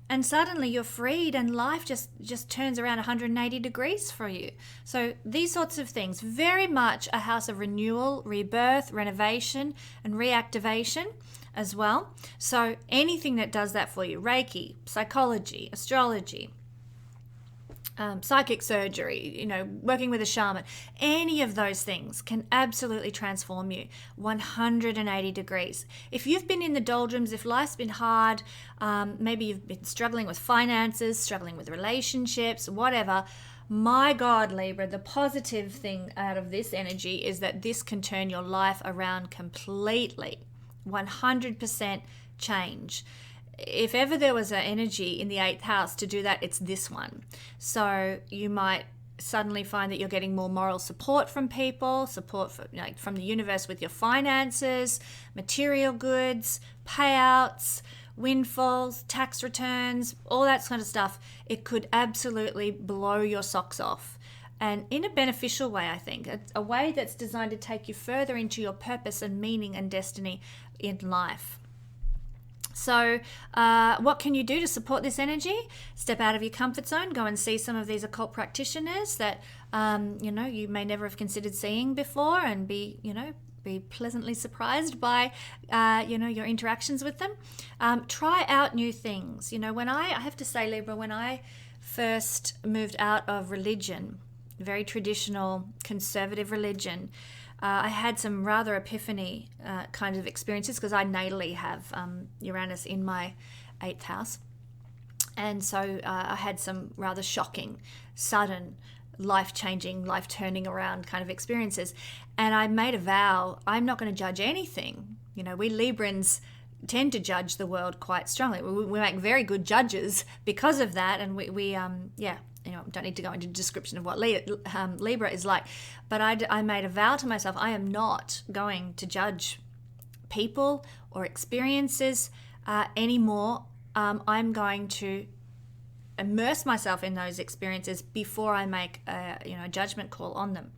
and suddenly you're freed and life just turns around 180 degrees for you. So these sorts of things, very much a house of renewal, rebirth, renovation, and reactivation as well. So anything that does that for you, Reiki, psychology, astrology, psychic surgery, working with a shaman, any of those things can absolutely transform you 180 degrees. If you've been in the doldrums, if life's been hard, maybe you've been struggling with finances, struggling with relationships, whatever, my God, Libra, the positive thing out of this energy is that this can turn your life around completely, 100% change. If ever there was an energy in the 8th house to do that, it's this one. So you might suddenly find that you're getting more moral support from people, support from the universe with your finances, material goods, payouts, windfalls, tax returns, all that kind of stuff. It could absolutely blow your socks off. And in a beneficial way, I think. A way that's designed to take you further into your purpose and meaning and destiny in life. So what can you do to support this energy? Step out of your comfort zone, go and see some of these occult practitioners that, you may never have considered seeing before, and be pleasantly surprised by, your interactions with them. Try out new things. When I have to say, Libra, when I first moved out of religion, very traditional, conservative religion, I had some rather epiphany kind of experiences, because I natally have Uranus in my 8th house. And so I had some rather shocking, sudden, life-changing, life-turning around kind of experiences. And I made a vow, I'm not going to judge anything. We Librans tend to judge the world quite strongly. We make very good judges because of that. And we don't need to go into a description of what Libra is like, but I made a vow to myself, I am not going to judge people or experiences anymore. I'm going to immerse myself in those experiences before I make a judgment call on them.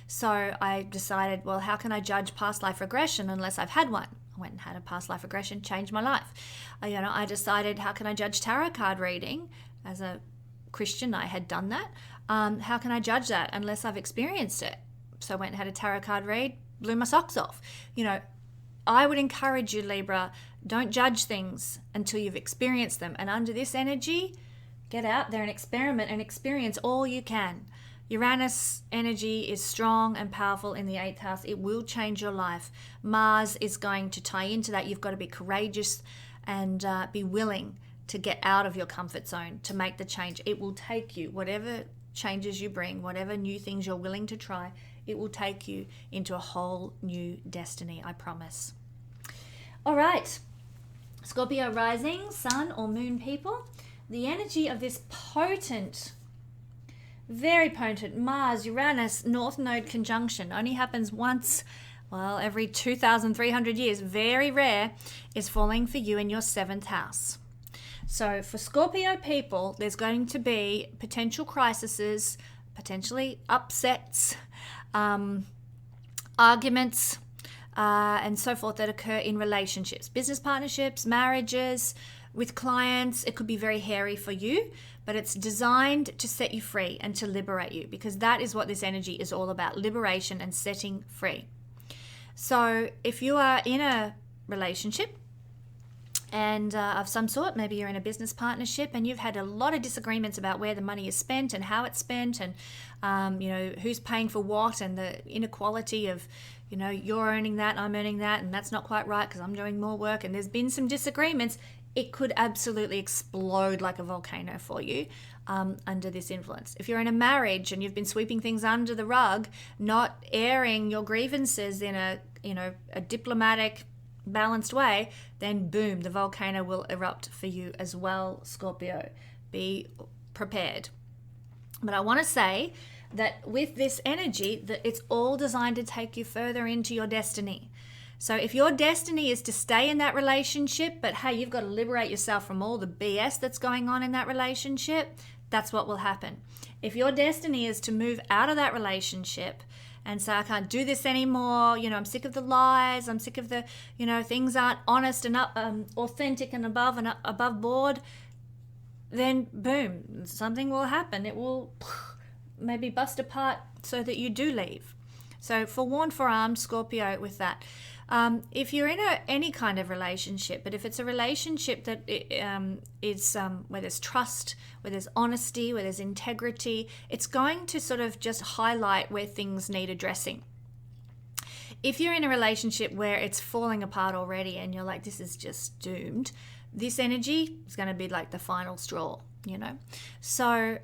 So I decided, well, how can I judge past life regression unless I've had one? I went and had a past life regression, changed my life. I decided, how can I judge tarot card reading? As a Christian, I had done that. How can I judge that unless I've experienced it? So I went and had a tarot card read, blew my socks off. I would encourage you, Libra, don't judge things until you've experienced them. And under this energy, get out there and experiment and experience all you can. Uranus energy is strong and powerful in the 8th house. It will change your life. Mars is going to tie into that. You've got to be courageous and be willing to get out of your comfort zone to make the change. It will take you, whatever changes you bring, whatever new things you're willing to try, it will take you into a whole new destiny, I promise. All right, Scorpio rising, sun or moon people. The energy of this potent, very potent Mars-Uranus North Node conjunction only happens once, well, every 2,300 years, very rare, is falling for you in your 7th house. So for Scorpio people, there's going to be potential crises, potentially upsets, arguments, and so forth that occur in relationships, business partnerships, marriages, with clients. It could be very hairy for you, but it's designed to set you free and to liberate you, because that is what this energy is all about, liberation and setting free. So if you are in a relationship and of some sort, maybe you're in a business partnership and you've had a lot of disagreements about where the money is spent and how it's spent, and who's paying for what, and the inequality of, you're earning that, I'm earning that, and that's not quite right because I'm doing more work, and there's been some disagreements. It could absolutely explode like a volcano for you under this influence. If you're in a marriage and you've been sweeping things under the rug, not airing your grievances in a diplomatic, balanced way, then boom, the volcano will erupt for you as well, Scorpio. Be prepared. But I want to say that with this energy, that it's all designed to take you further into your destiny. So if your destiny is to stay in that relationship, but hey, you've got to liberate yourself from all the BS that's going on in that relationship, that's what will happen. If your destiny is to move out of that relationship and say, I can't do this anymore, I'm sick of the lies, I'm sick of the, things aren't honest and authentic and above board, then boom, something will happen. It will maybe bust apart so that you do leave. So forewarned, forearmed, Scorpio, with that. If you're in any kind of relationship, but if it's a relationship that is where there's trust, where there's honesty, where there's integrity, it's going to sort of just highlight where things need addressing. If you're in a relationship where it's falling apart already and you're like, this is just doomed, this energy is going to be like the final straw, So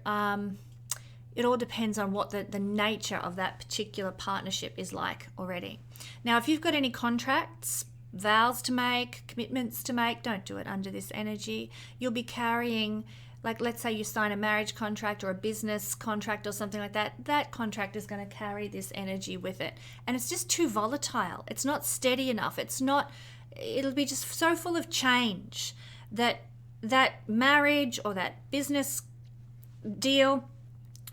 it all depends on what the nature of that particular partnership is like already. Now, if you've got any contracts, vows to make, commitments to make, don't do it under this energy. You'll be carrying, like, let's say you sign a marriage contract or a business contract or something like that. That contract is going to carry this energy with it. And it's just too volatile. It's not steady enough. It'll be just so full of change that marriage or that business deal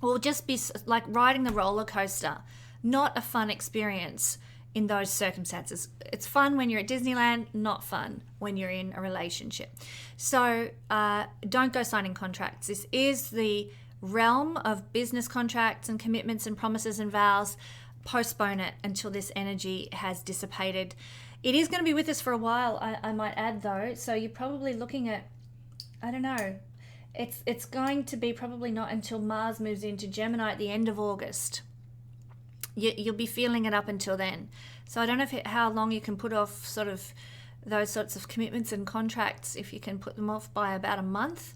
will just be like riding the roller coaster. Not a fun experience in those circumstances. It's fun when you're at Disneyland, not fun when you're in a relationship. So don't go signing contracts. This is the realm of business contracts and commitments and promises and vows. Postpone it until this energy has dissipated. It is going to be with us for a while, I might add, though. So you're probably looking at, I don't know, it's going to be probably not until Mars moves into Gemini at the end of August. You'll be feeling it up until then. So I don't know how long you can put off sort of those sorts of commitments and contracts. If you can put them off by about a month,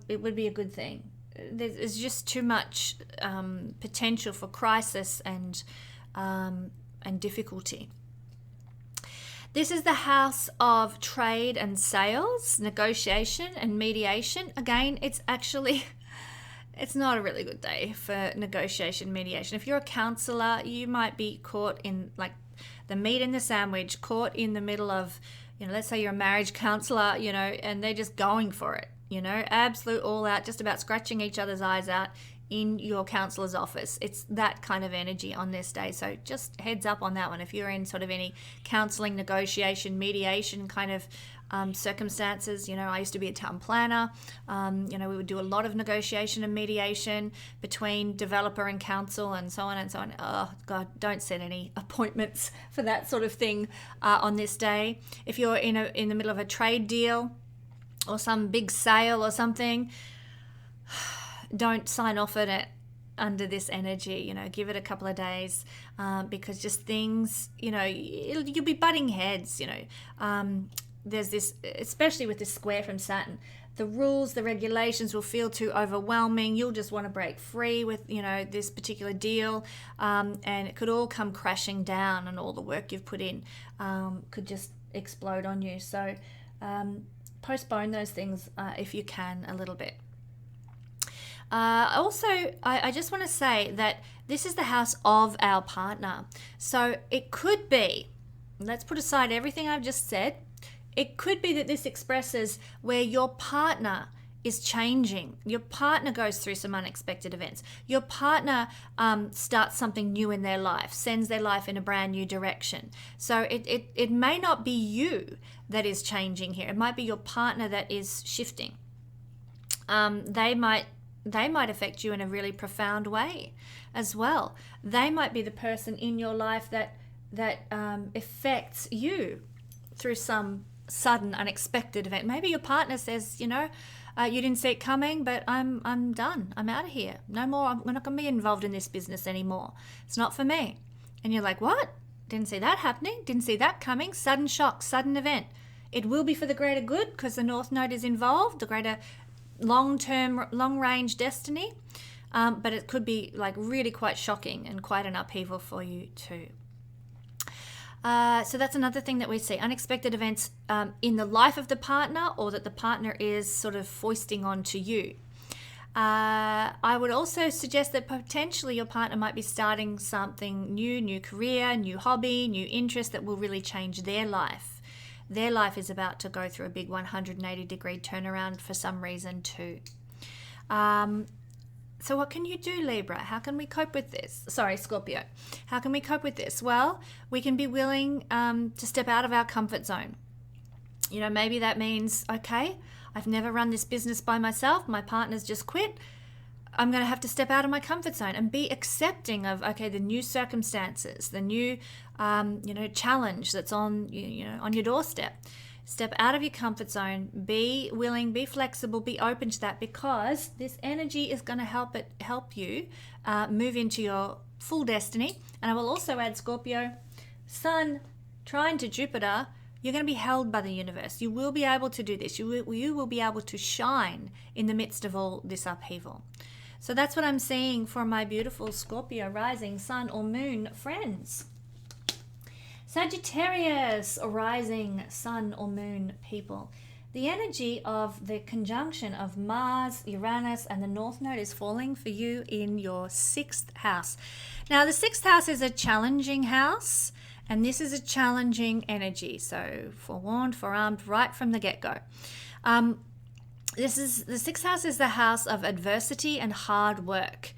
it would be a good thing. There's just too much potential for crisis and difficulty. This is the house of trade and sales, negotiation and mediation. Again, it's not a really good day for negotiation, mediation. If you're a counselor, you might be caught in like the meat in the sandwich, caught in the middle of, let's say you're a marriage counselor, and they're just going for it, absolute all out, just about scratching each other's eyes out in your counselor's office. It's that kind of energy on this day. So just heads up on that one. If you're in sort of any counseling, negotiation, mediation kind of circumstances, I used to be a town planner. We would do a lot of negotiation and mediation between developer and council and so on and so on. Oh God, don't set any appointments for that sort of thing on this day. If you're in the middle of a trade deal or some big sale or something, don't sign off on it under this energy. Give it a couple of days because just things, you'll be butting heads. There's this, especially with this square from Saturn, the rules, the regulations will feel too overwhelming. You'll just want to break free with, this particular deal, and it could all come crashing down, and all the work you've put in could just explode on you. So postpone those things if you can a little bit. Also, I just want to say that this is the house of our partner. So it could be, let's put aside everything I've just said, it could be that this expresses where your partner is changing. Your partner goes through some unexpected events. Your partner starts something new in their life, sends their life in a brand new direction. So it may not be you that is changing here. It might be your partner that is shifting. They might affect you in a really profound way as well. They might be the person in your life that affects you through some sudden unexpected event. Maybe your partner says, you didn't see it coming, but I'm done. I'm out of here. No more. We're not going to be involved in this business anymore. It's not for me. And you're like, what? Didn't see that happening. Didn't see that coming. Sudden shock, sudden event. It will be for the greater good because the North Node is involved, the greater long-term, long-range destiny. But it could be like really quite shocking and quite an upheaval for you too. So that's another thing that we see, unexpected events in the life of the partner, or that the partner is sort of foisting onto you. I would also suggest that potentially your partner might be starting something new career, new hobby, new interest that will really change their life. Their life is about to go through a big 180-degree turnaround for some reason too. So what can you do, Libra? How can we cope with this? Sorry, Scorpio. How can we cope with this? Well, we can be willing to step out of our comfort zone. Maybe that means, okay, I've never run this business by myself. My partner's just quit. I'm going to have to step out of my comfort zone and be accepting of, okay, the new circumstances, the new, challenge that's on your doorstep. Step out of your comfort zone, be willing, be flexible, be open to that, because this energy is going to help you move into your full destiny. And I will also add, Scorpio, Sun trine to Jupiter, you're going to be held by the universe. You will be able to do this. You will be able to shine in the midst of all this upheaval. So that's what I'm seeing for my beautiful Scorpio rising, Sun or Moon friends. Sagittarius, rising Sun or Moon people. The energy of the conjunction of Mars, Uranus, and the North Node is falling for you in your 6th house. Now, the 6th house is a challenging house, and this is a challenging energy. So, forewarned, forearmed, right from the get-go. The 6th house is the house of adversity and hard work.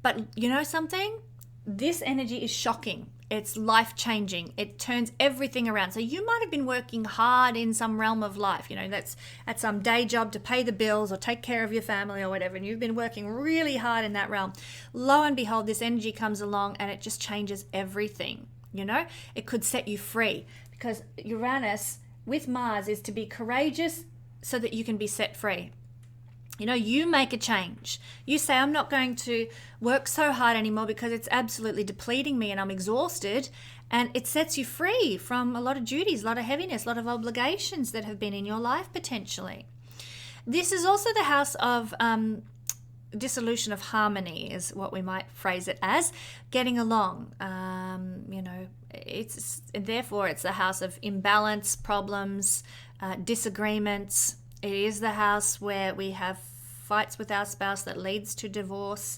But you know something? This energy is shocking. It's life-changing. It turns everything around. So you might have been working hard in some realm of life, that's at some day job to pay the bills or take care of your family or whatever, and you've been working really hard in that realm. Lo and behold, this energy comes along and it just changes everything, It could set you free, because Uranus with Mars is to be courageous so that you can be set free. You make a change. You say, I'm not going to work so hard anymore because it's absolutely depleting me and I'm exhausted. And it sets you free from a lot of duties, a lot of heaviness, a lot of obligations that have been in your life potentially. This is also the house of dissolution of harmony, is what we might phrase it as, getting along. Therefore it's the house of imbalance, problems, disagreements. It is the house where we have fights with our spouse that leads to divorce.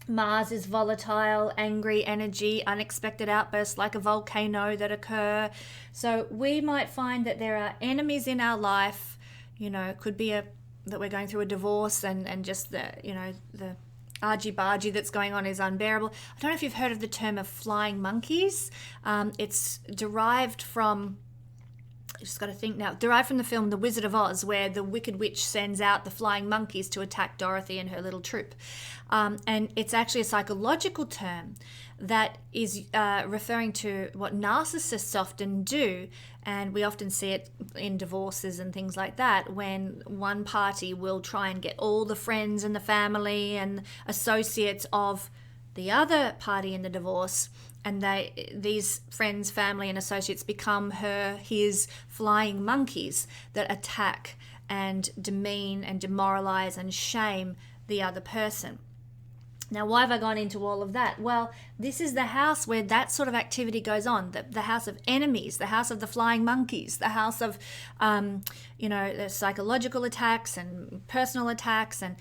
Mars is volatile, angry energy, unexpected outbursts like a volcano that occur. So we might find that there are enemies in our life. It could be that we're going through a divorce and just the argy-bargy that's going on is unbearable. I don't know if you've heard of the term of flying monkeys. It's derived from... just got to think now, derived from the film The Wizard of Oz, where the Wicked Witch sends out the flying monkeys to attack Dorothy and her little troop. And it's actually a psychological term that is referring to what narcissists often do, and we often see it in divorces and things like that, when one party will try and get all the friends and the family and associates of the other party in the divorce, and these friends, family, and associates become his flying monkeys that attack and demean and demoralize and shame the other person. Now, why have I gone into all of that? Well, this is the house where that sort of activity goes on. The house of enemies, the house of the flying monkeys, the house of, the psychological attacks and personal attacks and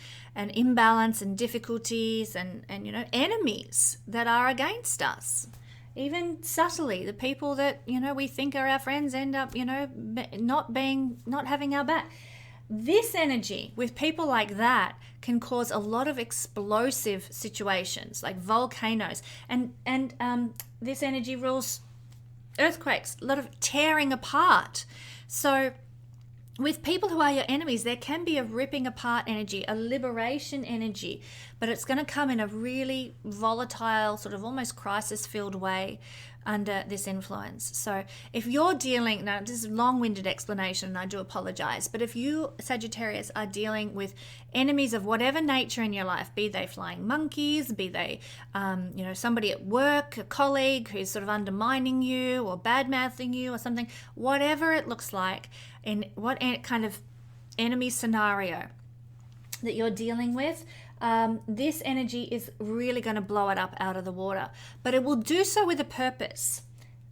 imbalance and difficulties and enemies that are against us. Even subtly, the people that, we think are our friends end up, not having our back. This energy with people like that can cause a lot of explosive situations, like volcanoes, and this energy rules earthquakes, a lot of tearing apart. So with people who are your enemies, there can be a ripping apart energy, a liberation energy, but it's going to come in a really volatile, sort of almost crisis-filled way under this influence. So if you're dealing, now this is a long-winded explanation and I do apologize, but if you, Sagittarius, are dealing with enemies of whatever nature in your life, be they flying monkeys, be they, somebody at work, a colleague who's sort of undermining you or bad-mouthing you or something, whatever it looks like, in what kind of enemy scenario that you're dealing with, this energy is really going to blow it up out of the water. But it will do so with a purpose.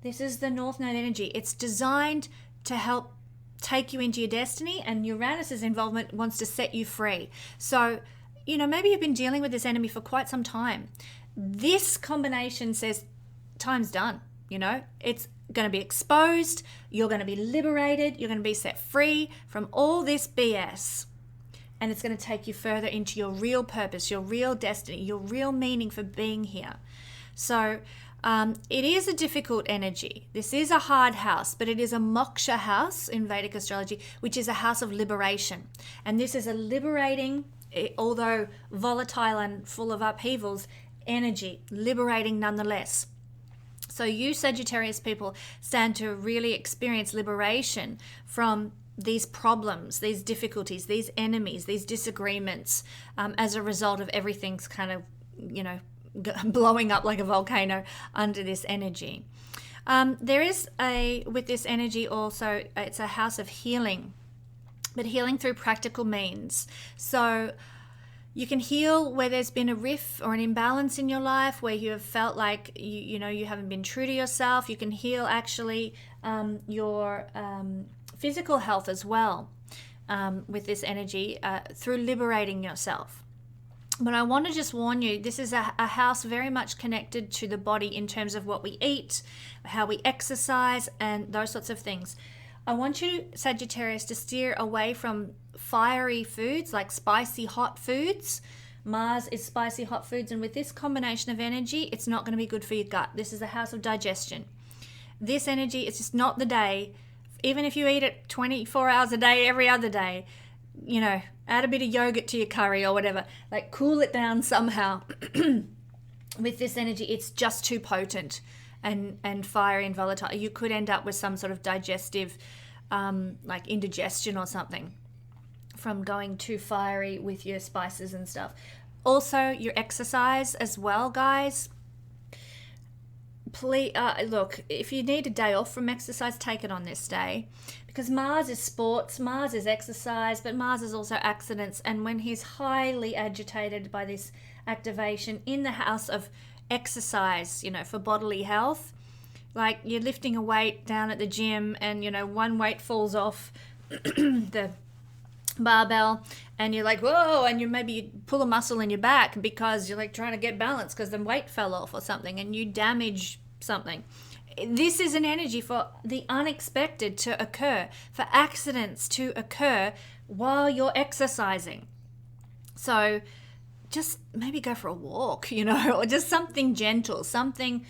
This is the North Node energy. It's designed to help take you into your destiny, and Uranus's involvement wants to set you free. So, maybe you've been dealing with this enemy for quite some time. This combination says time's done. It's going to be exposed. You're going to be liberated. You're going to be set free from all this BS. And it's going to take you further into your real purpose, your real destiny, your real meaning for being here. So it is a difficult energy. This is a hard house, but it is a moksha house in Vedic astrology, which is a house of liberation. And this is a liberating, although volatile and full of upheavals, energy, liberating nonetheless. So you Sagittarius people stand to really experience liberation from these problems, these difficulties, these enemies, these disagreements, as a result of everything's kind of, blowing up like a volcano under this energy. There is with this energy also, it's a house of healing, but healing through practical means. So you can heal where there's been a rift or an imbalance in your life, where you have felt like you haven't been true to yourself. You can heal actually your physical health as well with this energy through liberating yourself. But I want to just warn you, this is a house very much connected to the body in terms of what we eat, how we exercise, and those sorts of things. I want you, Sagittarius, to steer away from fiery foods, like spicy hot foods. Mars is spicy hot foods, and with this combination of energy, it's not going to be good for your gut. This is the house of digestion. This energy, it's just not the day. Even if you eat it 24 hours a day, every other day, add a bit of yogurt to your curry or whatever, like cool it down somehow. With this energy, it's just too potent and fiery and volatile. You could end up with some sort of digestive, like indigestion or something from going too fiery with your spices and stuff. Also, your exercise as well, guys. Please, look, if you need a day off from exercise, take it on this day, because Mars is sports, Mars is exercise, but Mars is also accidents. And when he's highly agitated by this activation in the house of exercise, for bodily health, like you're lifting a weight down at the gym and, one weight falls off the barbell and you're like, whoa, and maybe you pull a muscle in your back because you're like trying to get balance because the weight fell off or something and you damage something. This is an energy for the unexpected to occur, for accidents to occur while you're exercising. So just maybe go for a walk, or just something gentle, something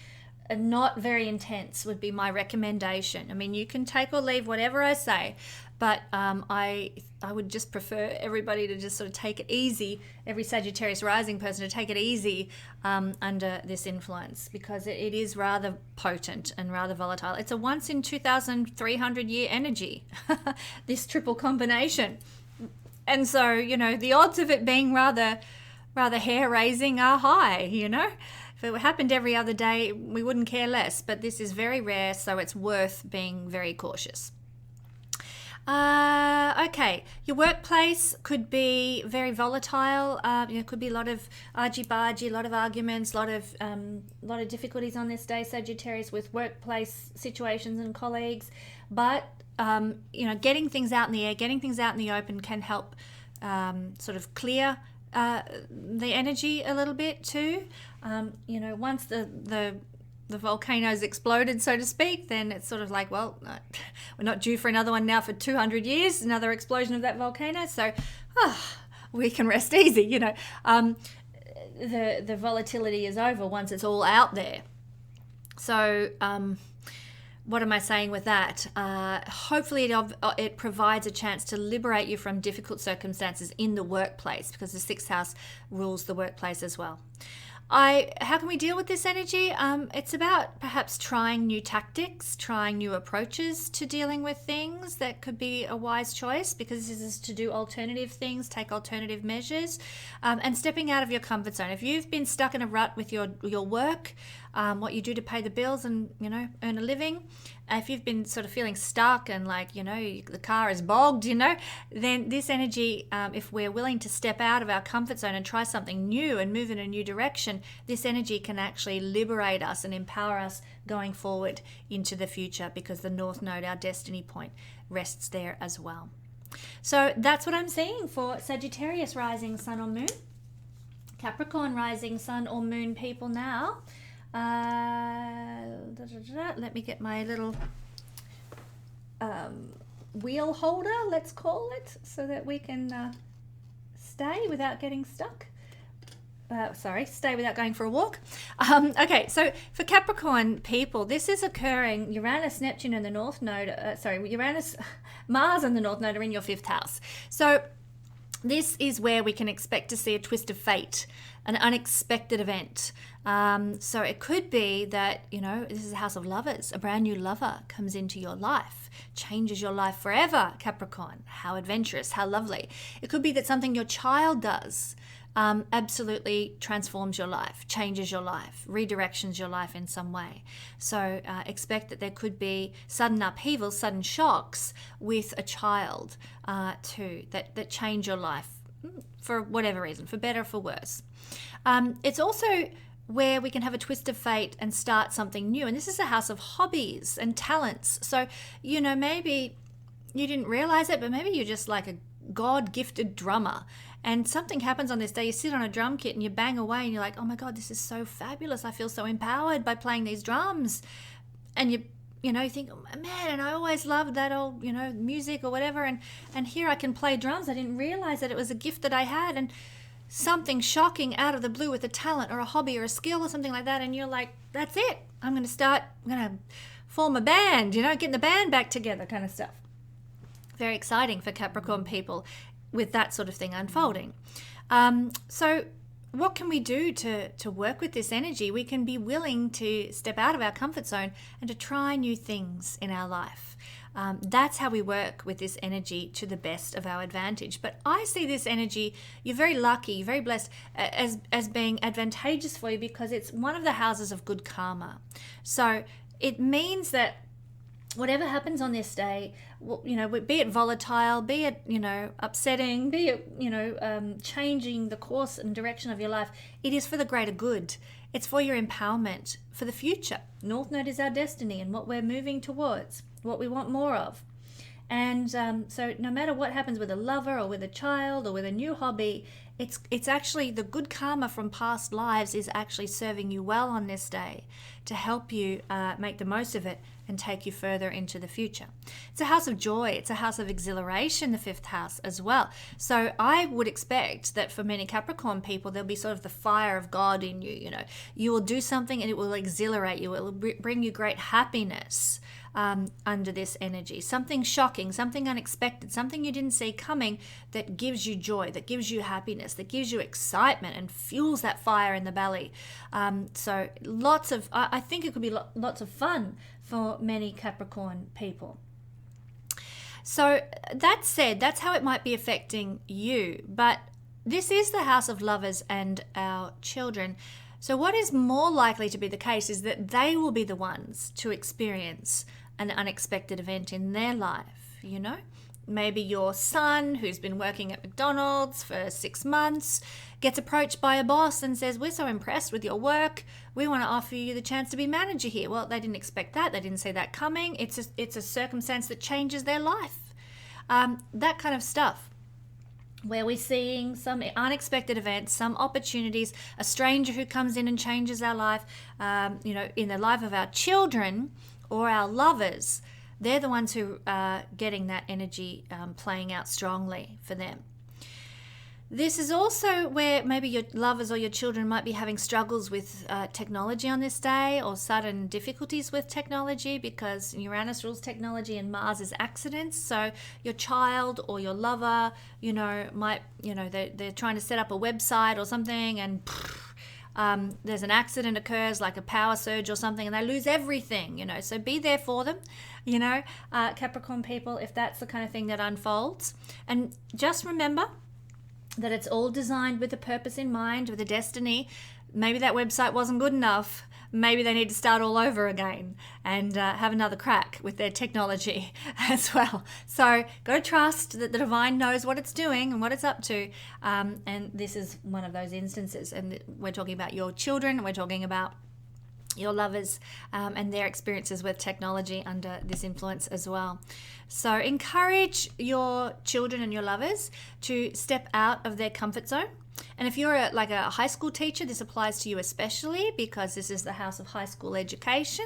not very intense would be my recommendation. I mean, you can take or leave whatever I say, but I would just prefer everybody to just sort of take it easy, every Sagittarius rising person to take it easy under this influence, because it is rather potent and rather volatile. It's a once in 2,300 year energy, this triple combination. And so, the odds of it being rather hair-raising are high, If it happened every other day, we wouldn't care less, but this is very rare, so it's worth being very cautious. Okay, your workplace could be very volatile. Could be a lot of argy-bargy, a lot of arguments, a lot of difficulties on this day, Sagittarius, with workplace situations and colleagues. But getting things out in the air, getting things out in the open can help sort of clear the energy a little bit too. Once the volcano's exploded, so to speak, then it's sort of like, well, we're not due for another one now for 200 years, another explosion of that volcano. So we can rest easy, the volatility is over once it's all out there. So what am I saying with that? Hopefully it provides a chance to liberate you from difficult circumstances in the workplace, because the 6th house rules the workplace as well. How can we deal with this energy? It's about perhaps trying new tactics, trying new approaches to dealing with things. That could be a wise choice, because this is to do alternative things, take alternative measures, and stepping out of your comfort zone. If you've been stuck in a rut with your work, what you do to pay the bills and, earn a living, if you've been sort of feeling stuck and like, the car is bogged, then this energy, if we're willing to step out of our comfort zone and try something new and move in a new direction, this energy can actually liberate us and empower us going forward into the future, because the North Node, our destiny point, rests there as well. So that's what I'm seeing for Sagittarius rising, sun or moon. Capricorn rising, sun or moon people now. Let me get my little wheel holder, let's call it, so that we can stay without getting stuck. Stay without going for a walk. Okay, so for Capricorn people, this is occurring. Uranus, Neptune, and the North Node. Mars and the North Node are in your 5th house. So this is where we can expect to see a twist of fate, an unexpected event. So it could be that, this is a house of lovers. A brand new lover comes into your life, changes your life forever, Capricorn. How adventurous, how lovely. It could be that something your child does absolutely transforms your life, changes your life, redirections your life in some way. So expect that there could be sudden upheavals, sudden shocks with a child too, that change your life for whatever reason, for better or for worse. It's also where we can have a twist of fate and start something new. And this is a house of hobbies and talents. So, maybe you didn't realize it, but maybe you're just like a God-gifted drummer. And something happens on this day. You sit on a drum kit and you bang away and you're like, oh my God, this is so fabulous. I feel so empowered by playing these drums. And you think, oh, man, and I always loved that old, music or whatever. And here I can play drums. I didn't realize that it was a gift that I had. And something shocking out of the blue with a talent or a hobby or a skill or something like that, and you're like, that's it. I'm going to form a band, getting the band back together kind of stuff. Very exciting for Capricorn people with that sort of thing unfolding. So what can we do to work with this energy? We can be willing to step out of our comfort zone and to try new things in our life. That's how we work with this energy to the best of our advantage. But I see this energy, you're very lucky, you're very blessed, as being advantageous for you, because it's one of the houses of good karma. So it means that whatever happens on this day, be it volatile, be it, upsetting, be it, changing the course and direction of your life, it is for the greater good. It's for your empowerment for the future. North Node is our destiny and what we're moving towards, what we want more of. And so no matter what happens with a lover or with a child or with a new hobby, it's actually the good karma from past lives is actually serving you well on this day to help you make the most of it and take you further into the future. It's a house of joy. It's a house of exhilaration, the 5th house as well. So I would expect that for many Capricorn people, there'll be sort of the fire of God in you. You will do something and it will exhilarate you. It will bring you great happiness under this energy. Something shocking, something unexpected, something you didn't see coming that gives you joy, that gives you happiness, that gives you excitement and fuels that fire in the belly. So I think it could be lots of fun for many Capricorn people. So that said, that's how it might be affecting you. But this is the house of lovers and our children. So what is more likely to be the case is that they will be the ones to experience an unexpected event in their life, Maybe your son, who's been working at McDonald's for 6 months, gets approached by a boss and says, we're so impressed with your work, we want to offer you the chance to be manager here. Well, they didn't expect that. They didn't see that coming. It's a circumstance that changes their life. That kind of stuff, where we're seeing some unexpected events, some opportunities, a stranger who comes in and changes our life, in the life of our children or our lovers. They're the ones who are getting that energy playing out strongly for them. This is also where maybe your lovers or your children might be having struggles with technology on this day, or sudden difficulties with technology, because Uranus rules technology and Mars is accidents. So your child or your lover, might, they're trying to set up a website or something, and there's an accident occurs, like a power surge or something, and they lose everything, so be there for them, Capricorn people, if that's the kind of thing that unfolds. And just remember that it's all designed with a purpose in mind, with a destiny. Maybe that website wasn't good enough. Maybe they need to start all over again and have another crack with their technology as well. So got to trust that the divine knows what it's doing and what it's up to. And this is one of those instances. And we're talking about your children. We're talking about your lovers and their experiences with technology under this influence as well. So encourage your children and your lovers to step out of their comfort zone. And if you're a high school teacher, this applies to you especially, because this is the house of high school education.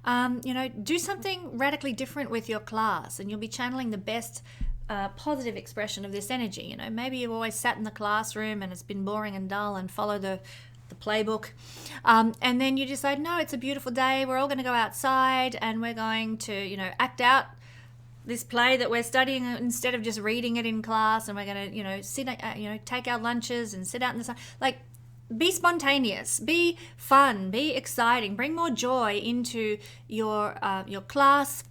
Do something radically different with your class, and you'll be channeling the best positive expression of this energy. Maybe you've always sat in the classroom and it's been boring and dull and follow the playbook, and then you decide, no, it's a beautiful day, we're all going to go outside and we're going to act out this play that we're studying instead of just reading it in class, and we're going to sit take our lunches and sit out in the sun. Like, be spontaneous, be fun, be exciting, bring more joy into your class.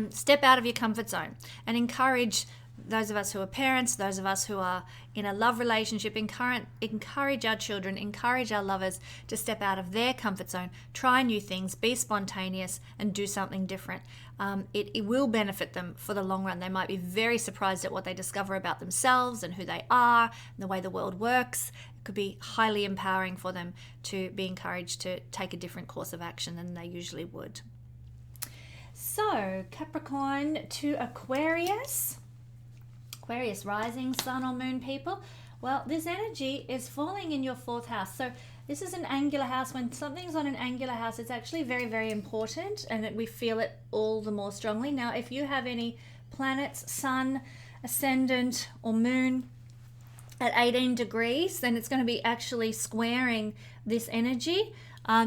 Step out of your comfort zone and encourage those of us who are parents, those of us who are in a love relationship, encourage our children, encourage our lovers to step out of their comfort zone, try new things, be spontaneous, and do something different. It will benefit them for the long run. They might be very surprised at what they discover about themselves and who they are, and the way the world works. It could be highly empowering for them to be encouraged to take a different course of action than they usually would. So, Capricorn to Aquarius rising, sun or moon people. Well, this energy is falling in your 4th house. So this is an angular house. When something's on an angular house, it's actually very, very important, and that we feel it all the more strongly. Now, if you have any planets, sun, ascendant, or moon at 18 degrees, then it's going to be actually squaring this energy.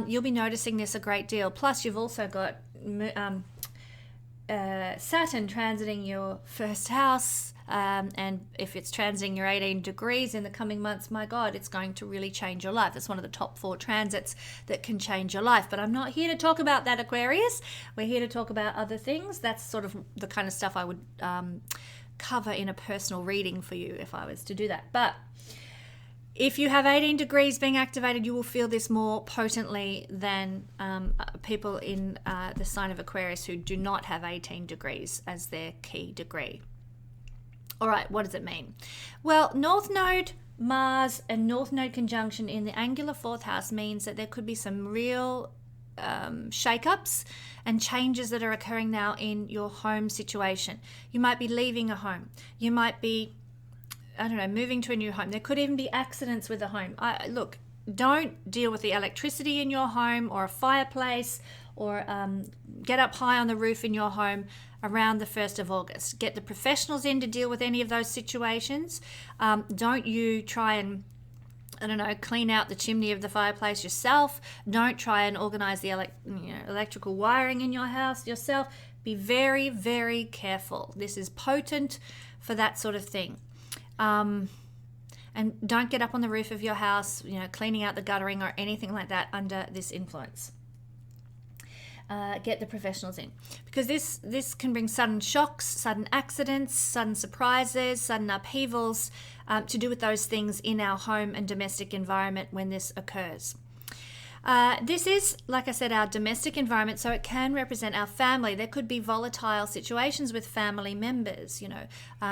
You'll be noticing this a great deal. Plus, you've also got Saturn transiting your 1st house, and if it's transiting your 18 degrees in the coming months, my God, it's going to really change your life. That's one of the top 4 transits that can change your life. But I'm not here to talk about that, Aquarius. We're here to talk about other things. That's sort of the kind of stuff I would cover in a personal reading for you if I was to do that. But if you have 18 degrees being activated, you will feel this more potently than people in the sign of Aquarius who do not have 18 degrees as their key degree. All right, what does it mean? Well, North Node, Mars, and North Node conjunction in the angular 4th house means that there could be some real shake-ups and changes that are occurring now in your home situation. You might be leaving a home. You might be moving to a new home. There could even be accidents with a home. Look, don't deal with the electricity in your home or a fireplace, or get up high on the roof in your home around the 1st of August. Get the professionals in to deal with any of those situations. Don't you try and clean out the chimney of the fireplace yourself. Don't try and organize the electrical wiring in your house yourself. Be very, very careful. This is potent for that sort of thing. And don't get up on the roof of your house, cleaning out the guttering or anything like that under this influence. Get the professionals in, because this can bring sudden shocks, sudden accidents, sudden surprises, sudden upheavals to do with those things in our home and domestic environment when this occurs. This is, like I said, our domestic environment, so it can represent our family. There could be volatile situations with family members,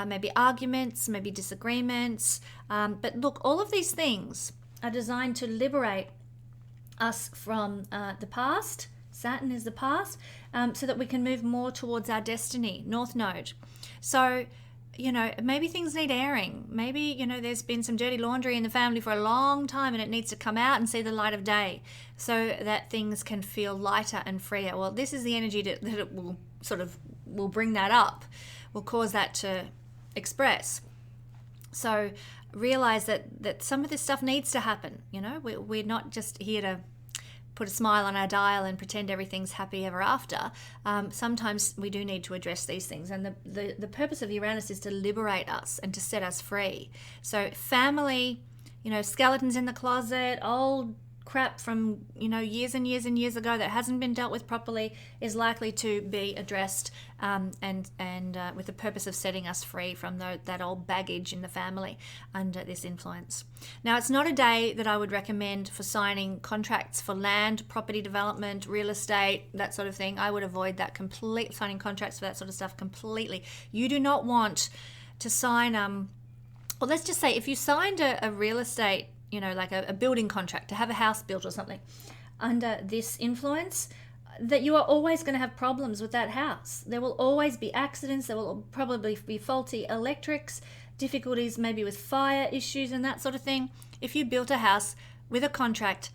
maybe arguments, maybe disagreements. But look, all of these things are designed to liberate us from the past. Saturn is the past, so that we can move more towards our destiny, North Node. So, maybe things need airing. Maybe, there's been some dirty laundry in the family for a long time and it needs to come out and see the light of day so that things can feel lighter and freer. Well, this is the energy that it will bring that up, will cause that to express. So realize that some of this stuff needs to happen. We're not just here to put a smile on our dial and pretend everything's happy ever after. Sometimes we do need to address these things, and the purpose of Uranus is to liberate us and to set us free. So family, skeletons in the closet, old crap from years and years and years ago that hasn't been dealt with properly is likely to be addressed, and with the purpose of setting us free from that old baggage in the family under this influence. Now, it's not a day that I would recommend for signing contracts for land, property development, real estate, that sort of thing. I would avoid that signing contracts for that sort of stuff completely. You do not want to sign well, let's just say if you signed a real estate, like a building contract to have a house built or something under this influence, that you are always going to have problems with that house. There will always be accidents. There will probably be faulty electrics, difficulties maybe with fire issues and that sort of thing, if you built a house with a contract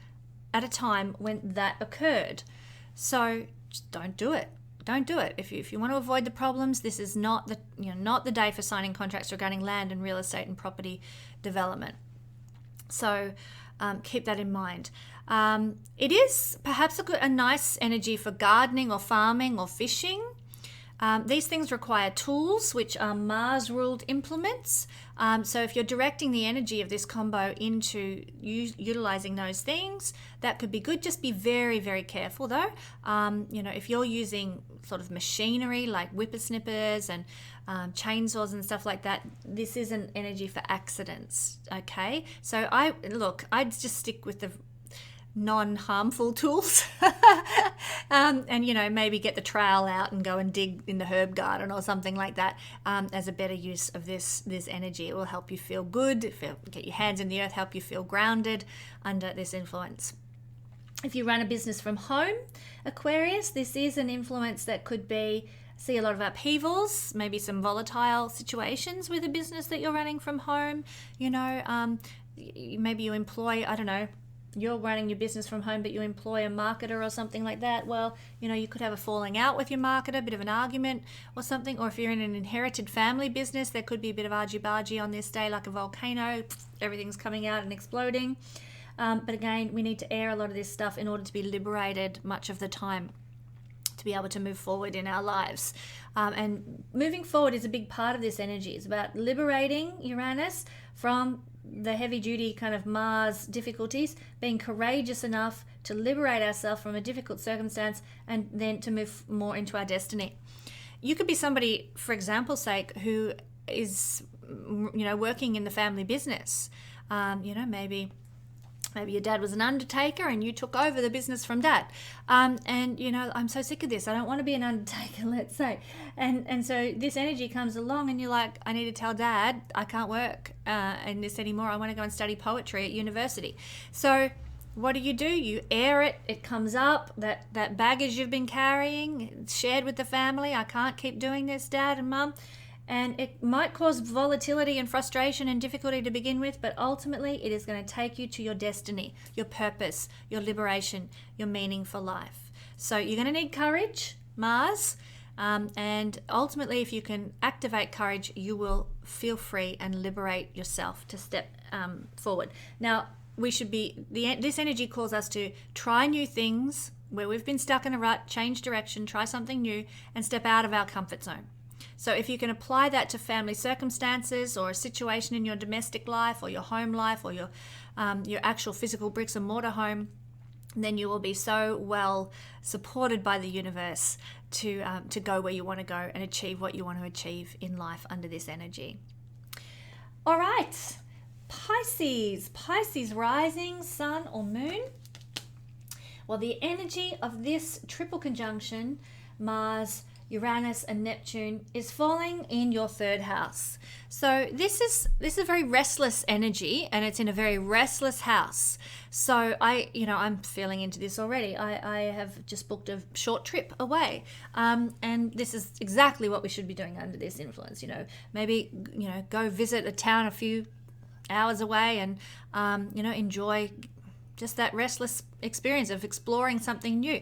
at a time when that occurred. So just don't do it. Don't do it. If you want to avoid the problems, this is not the day for signing contracts regarding land and real estate and property development. So keep that in mind. It is perhaps a nice energy for gardening or farming or fishing. These things require tools, which are Mars-ruled implements. So if you're directing the energy of this combo into utilizing those things, that could be good. Just be very, very careful though. If you're using sort of machinery like whippersnippers and chainsaws and stuff like that, this is an energy for accidents. Okay, so I'd just stick with the non-harmful tools and maybe get the trowel out and go and dig in the herb garden or something like that, as a better use of this energy. It will help you feel good, get your hands in the earth, help you feel grounded under this influence. If you run a business from home, Aquarius, this is an influence that could see a lot of upheavals, maybe some volatile situations with a business that you're running from home. Maybe you employ, you're running your business from home, but you employ a marketer or something like that. Well, you could have a falling out with your marketer, a bit of an argument or something. Or if you're in an inherited family business, there could be a bit of argy-bargy on this day, like a volcano. Everything's coming out and exploding. But again, we need to air a lot of this stuff in order to be liberated much of the time, to be able to move forward in our lives. And moving forward is a big part of this energy. It's about liberating Uranus from the heavy-duty kind of Mars difficulties, being courageous enough to liberate ourselves from a difficult circumstance and then to move more into our destiny. You could be somebody, for example's sake, who is, working in the family business. Maybe your dad was an undertaker and you took over the business from dad. I'm so sick of this. I don't want to be an undertaker, let's say. And so this energy comes along and you're like, I need to tell dad I can't work in this anymore. I want to go and study poetry at university. So what do? You air it. It comes up, that baggage you've been carrying, shared with the family. I can't keep doing this, dad and mum. And it might cause volatility and frustration and difficulty to begin with, but ultimately it is going to take you to your destiny, your purpose, your liberation, your meaning for life. So you're going to need courage, Mars, and ultimately if you can activate courage, you will feel free and liberate yourself to step forward. Now, this energy calls us to try new things where we've been stuck in a rut, change direction, try something new, and step out of our comfort zone. So if you can apply that to family circumstances or a situation in your domestic life or your home life or your actual physical bricks and mortar home, then you will be so well supported by the universe to go where you want to go and achieve what you want to achieve in life under this energy. All right, Pisces rising, sun or moon. Well, the energy of this triple conjunction, Mars, Uranus and Neptune, is falling in your third house. So this is a very restless energy, and it's in a very restless house. So I'm feeling into this already. I have just booked a short trip away, and this is exactly what we should be doing under this influence. Maybe go visit a town a few hours away and enjoy just that restless experience of exploring something new.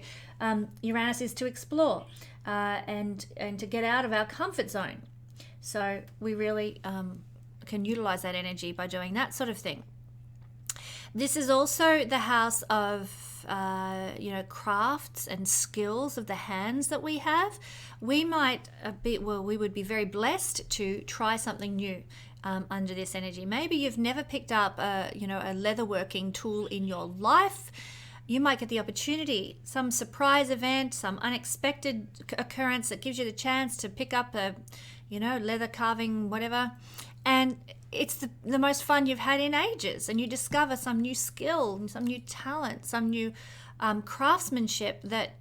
Uranus is to explore and to get out of our comfort zone. So we really can utilize that energy by doing that sort of thing. This is also the house of crafts and skills of the hands that we have. We would be very blessed to try something new under this energy. Maybe you've never picked up a leatherworking tool in your life. You might get the opportunity, some surprise event, some unexpected occurrence that gives you the chance to pick up a leather carving, whatever, and it's the most fun you've had in ages, and you discover some new skill, some new talent, some new craftsmanship that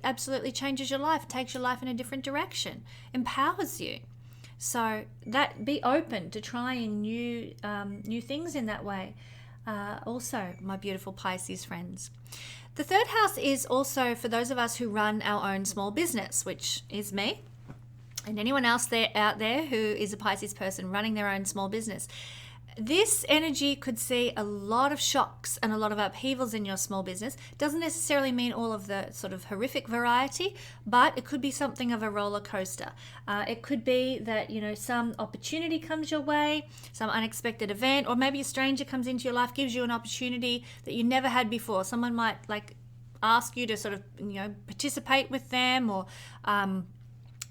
absolutely changes your life, takes your life in a different direction, empowers you. So be open to trying new things in that way. Also, my beautiful Pisces friends. The third house is also for those of us who run our own small business, which is me and anyone else out there who is a Pisces person running their own small business. This energy could see a lot of shocks and a lot of upheavals in your small business. Doesn't necessarily mean all of the sort of horrific variety, but it could be something of a roller coaster. It could be that, some opportunity comes your way, some unexpected event, or maybe a stranger comes into your life, gives you an opportunity that you never had before. Someone might ask you to sort of, participate with them, or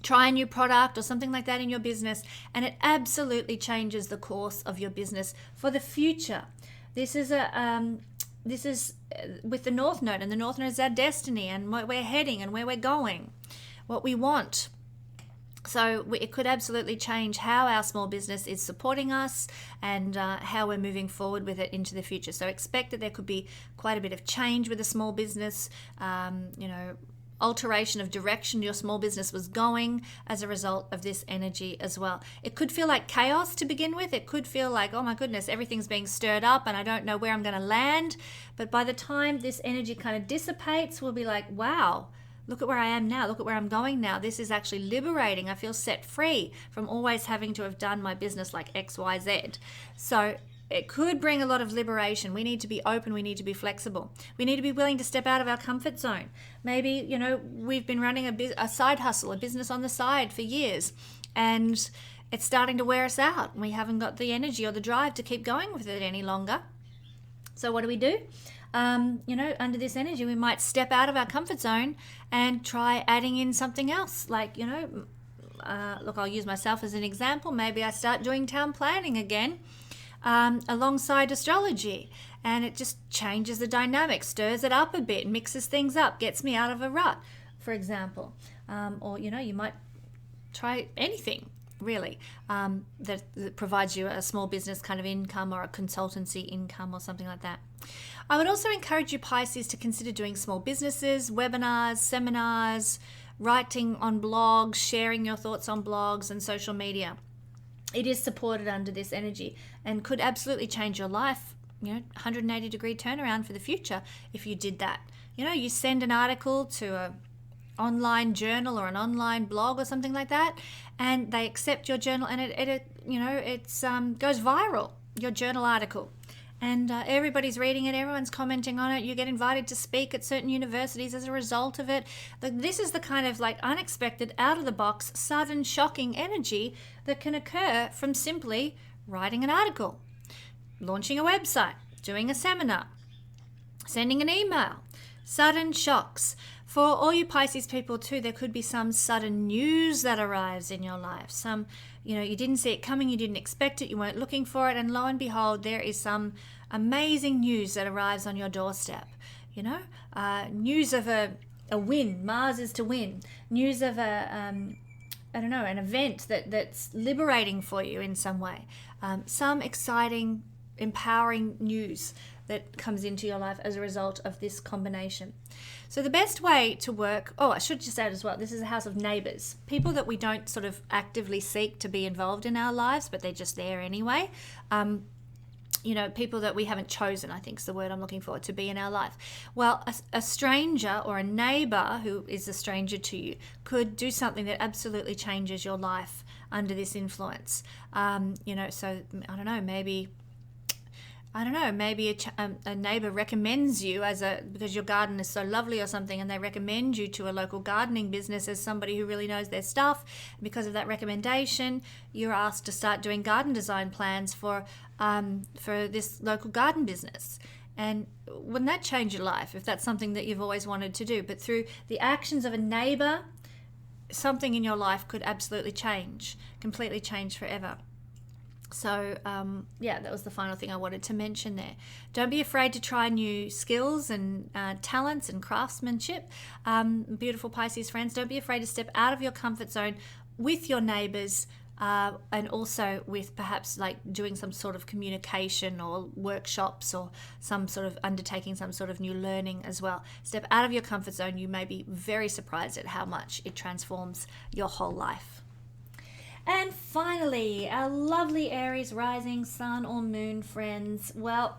try a new product or something like that in your business, and it absolutely changes the course of your business for the future. This is with the North Node, and the North Node is our destiny and where we're heading and where we're going, what we want. So it could absolutely change how our small business is supporting us and how we're moving forward with it into the future. So expect that there could be quite a bit of change with a small business, alteration of direction your small business was going as a result of this energy as well. It could feel like chaos to begin with. It could feel like, oh my goodness, everything's being stirred up and I don't know where I'm going to land. But by the time this energy kind of dissipates, we'll be like, wow, look at where I am now. Look at where I'm going now. This is actually liberating. I feel set free from always having to have done my business like X, Y, Z. So it could bring a lot of liberation. We need to be open. We need to be flexible. We need to be willing to step out of our comfort zone. Maybe, we've been running a side hustle, a business on the side for years, and it's starting to wear us out. We haven't got the energy or the drive to keep going with it any longer. So what do? Under this energy, we might step out of our comfort zone and try adding in something else. Like, I'll use myself as an example. Maybe I start doing town planning again, alongside astrology, and it just changes the dynamic, stirs it up a bit, mixes things up, gets me out of a rut, for example. Or you might try anything really that provides you a small business kind of income or a consultancy income or something like that. I would also encourage you, Pisces, to consider doing small businesses, webinars, seminars, writing on blogs, sharing your thoughts on blogs and social media. It is supported under this energy and could absolutely change your life, 180-degree turnaround for the future if you did that. You send an article to a online journal or an online blog or something like that, and they accept your journal, and it goes viral, your journal article. And everybody's reading it, everyone's commenting on it. You get invited to speak at certain universities as a result of it. This is the kind of unexpected, out-of-the-box, sudden, shocking energy that can occur from simply writing an article, launching a website, doing a seminar, sending an email. Sudden shocks. For all you Pisces people too, there could be some sudden news that arrives in your life. Some, you didn't see it coming, you didn't expect it, you weren't looking for it, and lo and behold, there is some amazing news that arrives on your doorstep. News of a win. Mars is to win. News of an event that's liberating for you in some way. Some exciting, empowering news that comes into your life as a result of this combination. So the best way to work, I should just add as well, this is a house of neighbors, people that we don't sort of actively seek to be involved in our lives, but they're just there anyway. People that we haven't chosen, I think is the word I'm looking for, to be in our life. Well, a stranger or a neighbor who is a stranger to you could do something that absolutely changes your life under this influence. So I don't know, maybe a neighbor recommends you because your garden is so lovely or something, and they recommend you to a local gardening business as somebody who really knows their stuff. And because of that recommendation, you're asked to start doing garden design plans for this local garden business. And wouldn't that change your life if that's something that you've always wanted to do? But through the actions of a neighbor, something in your life could absolutely change, completely change forever. So, that was the final thing I wanted to mention there. Don't be afraid to try new skills and talents and craftsmanship. Beautiful Pisces friends, don't be afraid to step out of your comfort zone with your neighbors, and also with perhaps like doing some sort of communication or workshops or some sort of undertaking some sort of new learning as well. Step out of your comfort zone. You may be very surprised at how much it transforms your whole life. And finally, our lovely Aries rising sun or moon friends. Well,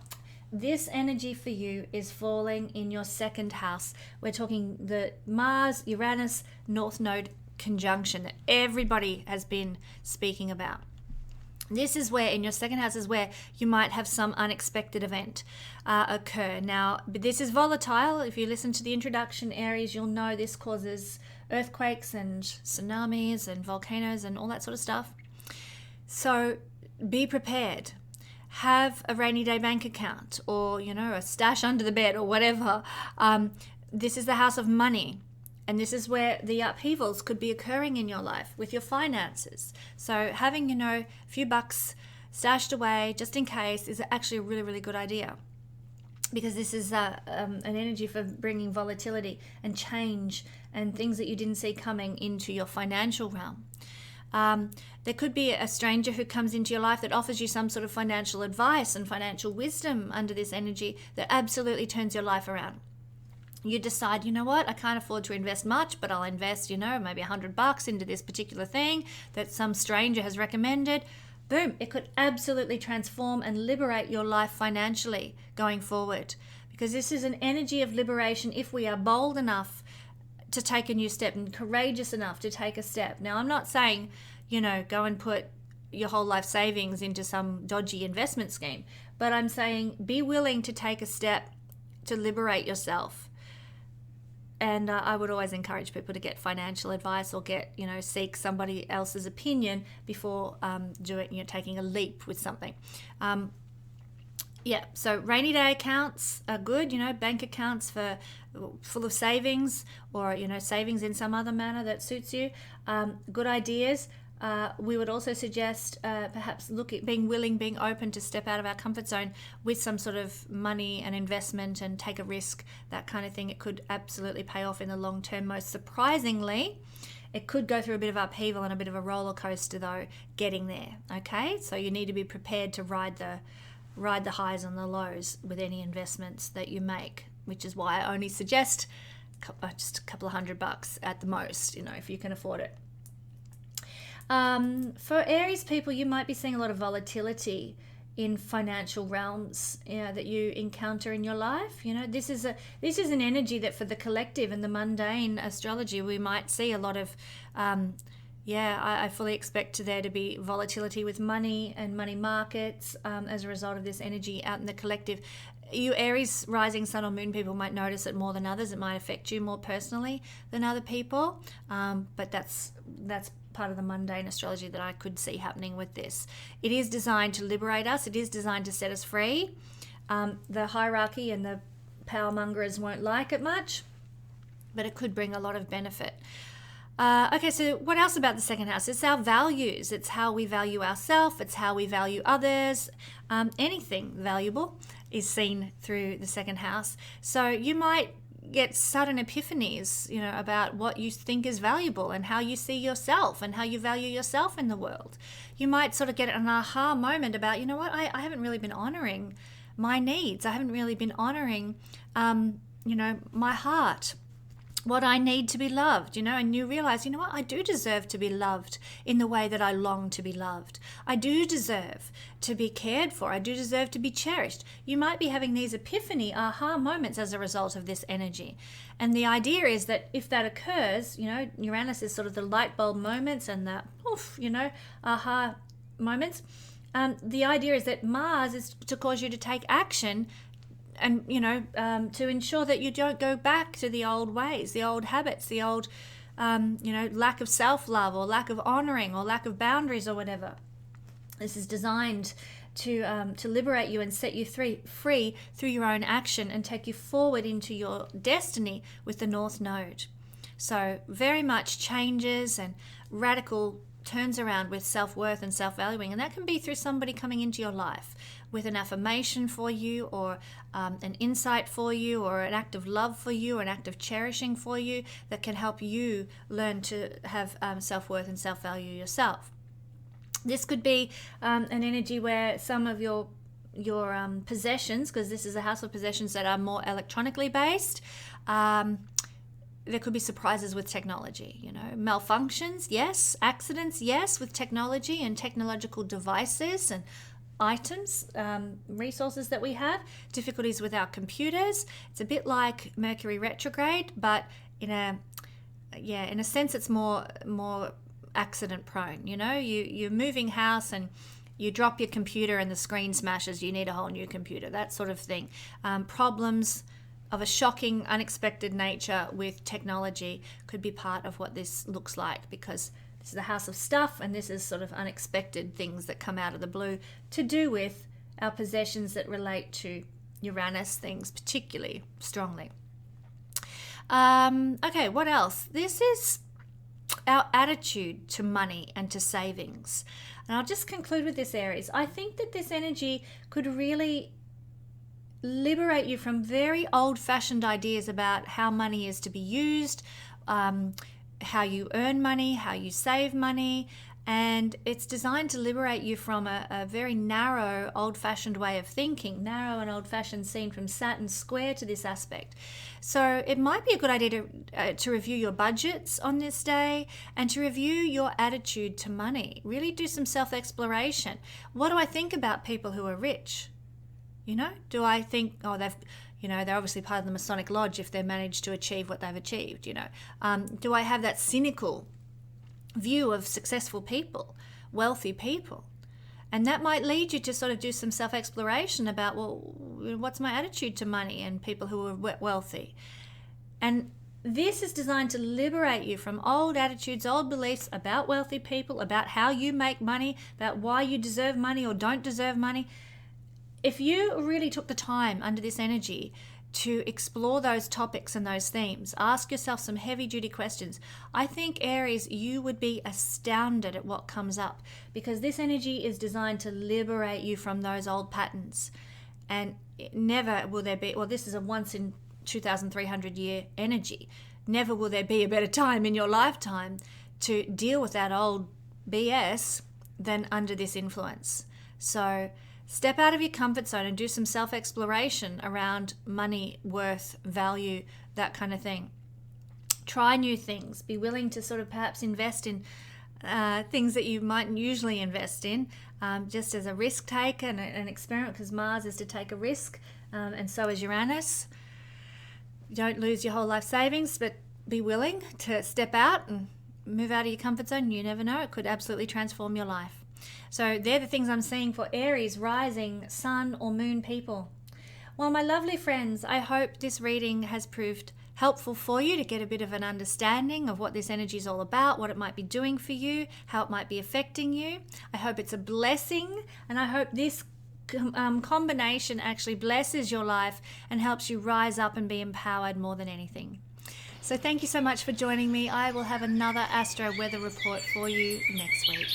this energy for you is falling in your second house. We're talking the Mars-Uranus North Node conjunction that everybody has been speaking about. This is where, in your second house, is where you might have some unexpected event occur. Now, this is volatile. If you listen to the introduction, Aries, you'll know this causes earthquakes and tsunamis and volcanoes and all that sort of stuff. So be prepared. Have a rainy day bank account or, a stash under the bed or whatever. This is the house of money. And this is where the upheavals could be occurring in your life with your finances. So having, a few bucks stashed away just in case is actually a really, really good idea. Because this is an energy for bringing volatility and change and things that you didn't see coming into your financial realm. There could be a stranger who comes into your life that offers you some sort of financial advice and financial wisdom under this energy that absolutely turns your life around. You decide, I can't afford to invest much, but I'll invest, maybe $100 into this particular thing that some stranger has recommended. Boom, it could absolutely transform and liberate your life financially going forward. Because this is an energy of liberation if we are bold enough to take a new step and courageous enough to take a step. Now, I'm not saying, go and put your whole life savings into some dodgy investment scheme, but I'm saying be willing to take a step to liberate yourself. And I would always encourage people to get financial advice or seek somebody else's opinion before taking a leap with something. So rainy day accounts are good, bank accounts full of savings or, savings in some other manner that suits you. Good ideas. We would also suggest perhaps being open to step out of our comfort zone with some sort of money and investment and take a risk, that kind of thing. It could absolutely pay off in the long term. Most surprisingly, it could go through a bit of upheaval and a bit of a roller coaster though getting there. Okay, so you need to be prepared to ride the highs and the lows with any investments that you make, which is why I only suggest just a couple of $100 at the most, if you can afford it. For Aries people, you might be seeing a lot of volatility in financial realms that you encounter in your life. This is an energy that for the collective and the mundane astrology, we might see a lot of, I fully expect there to be volatility with money and money markets as a result of this energy out in the collective. You Aries rising sun or moon people might notice it more than others. It might affect you more personally than other people, but that's part of the mundane astrology that I could see happening with this. It is designed to liberate us. It is designed to set us free. The hierarchy and the power mongers won't like it much, but it could bring a lot of benefit. Okay, so what else about the second house? It's our values. It's how we value ourselves. It's how we value others. Anything valuable is seen through the second house. So you might get sudden epiphanies, about what you think is valuable and how you see yourself and how you value yourself in the world. You might sort of get an aha moment about, I haven't really been honoring my needs. I haven't really been honoring, my heart, what I need to be loved, and you realize, what, I do deserve to be loved in the way that I long to be loved. I do deserve to be cared for. I do deserve to be cherished. You might be having these epiphany, aha moments as a result of this energy. And the idea is that if that occurs, Uranus is sort of the light bulb moments and the, aha moments. The idea is that Mars is to cause you to take action and, to ensure that you don't go back to the old ways, the old habits, the old, lack of self-love or lack of honoring or lack of boundaries or whatever. This is designed to liberate you and set you free through your own action and take you forward into your destiny with the North Node. So very much changes and radical turns around with self-worth and self-valuing, and that can be through somebody coming into your life with an affirmation for you or an insight for you or an act of love for you or an act of cherishing for you that can help you learn to have self-worth and self-value yourself. This could be an energy where some of your possessions, because this is a house of possessions that are more electronically based, there could be surprises with technology, malfunctions, yes, accidents, yes, with technology and technological devices and items, resources that we have, difficulties with our computers. It's a bit like Mercury retrograde, but in a sense it's more accident prone. You're moving house and you drop your computer and the screen smashes, you need a whole new computer, that sort of thing. Problems of a shocking, unexpected nature with technology could be part of what this looks like, because this is the house of stuff and this is sort of unexpected things that come out of the blue to do with our possessions that relate to Uranus things particularly strongly. Okay, what else? This is our attitude to money and to savings. And I'll just conclude with this, Aries. I think that this energy could really liberate you from very old-fashioned ideas about how money is to be used, how you earn money, how you save money, and it's designed to liberate you from a very narrow, old-fashioned way of thinking, narrow and old-fashioned seen from Saturn square to this aspect. So it might be a good idea to review your budgets on this day and to review your attitude to money. Really do some self-exploration. What do I think about people who are rich? Do I think, they're obviously part of the Masonic Lodge if they managed to achieve what they've achieved, Do I have that cynical view of successful people, wealthy people? And that might lead you to sort of do some self-exploration about, what's my attitude to money and people who are wealthy? And this is designed to liberate you from old attitudes, old beliefs about wealthy people, about how you make money, about why you deserve money or don't deserve money. If you really took the time under this energy to explore those topics and those themes, ask yourself some heavy-duty questions, I think, Aries, you would be astounded at what comes up, because this energy is designed to liberate you from those old patterns. And never will there be, this is a once in 2,300 year energy, never will there be a better time in your lifetime to deal with that old BS than under this influence. So step out of your comfort zone and do some self-exploration around money, worth, value, that kind of thing. Try new things. Be willing to sort of perhaps invest in things that you mightn't usually invest in, just as a risk take and an experiment, because Mars is to take a risk, and so is Uranus. Don't lose your whole life savings, but be willing to step out and move out of your comfort zone. You never know, it could absolutely transform your life. So they're the things I'm seeing for Aries, rising, sun or moon people. Well, my lovely friends, I hope this reading has proved helpful for you to get a bit of an understanding of what this energy is all about, what it might be doing for you, how it might be affecting you. I hope it's a blessing, and I hope this combination actually blesses your life and helps you rise up and be empowered more than anything. So thank you so much for joining me. I will have another Astro Weather Report for you next week.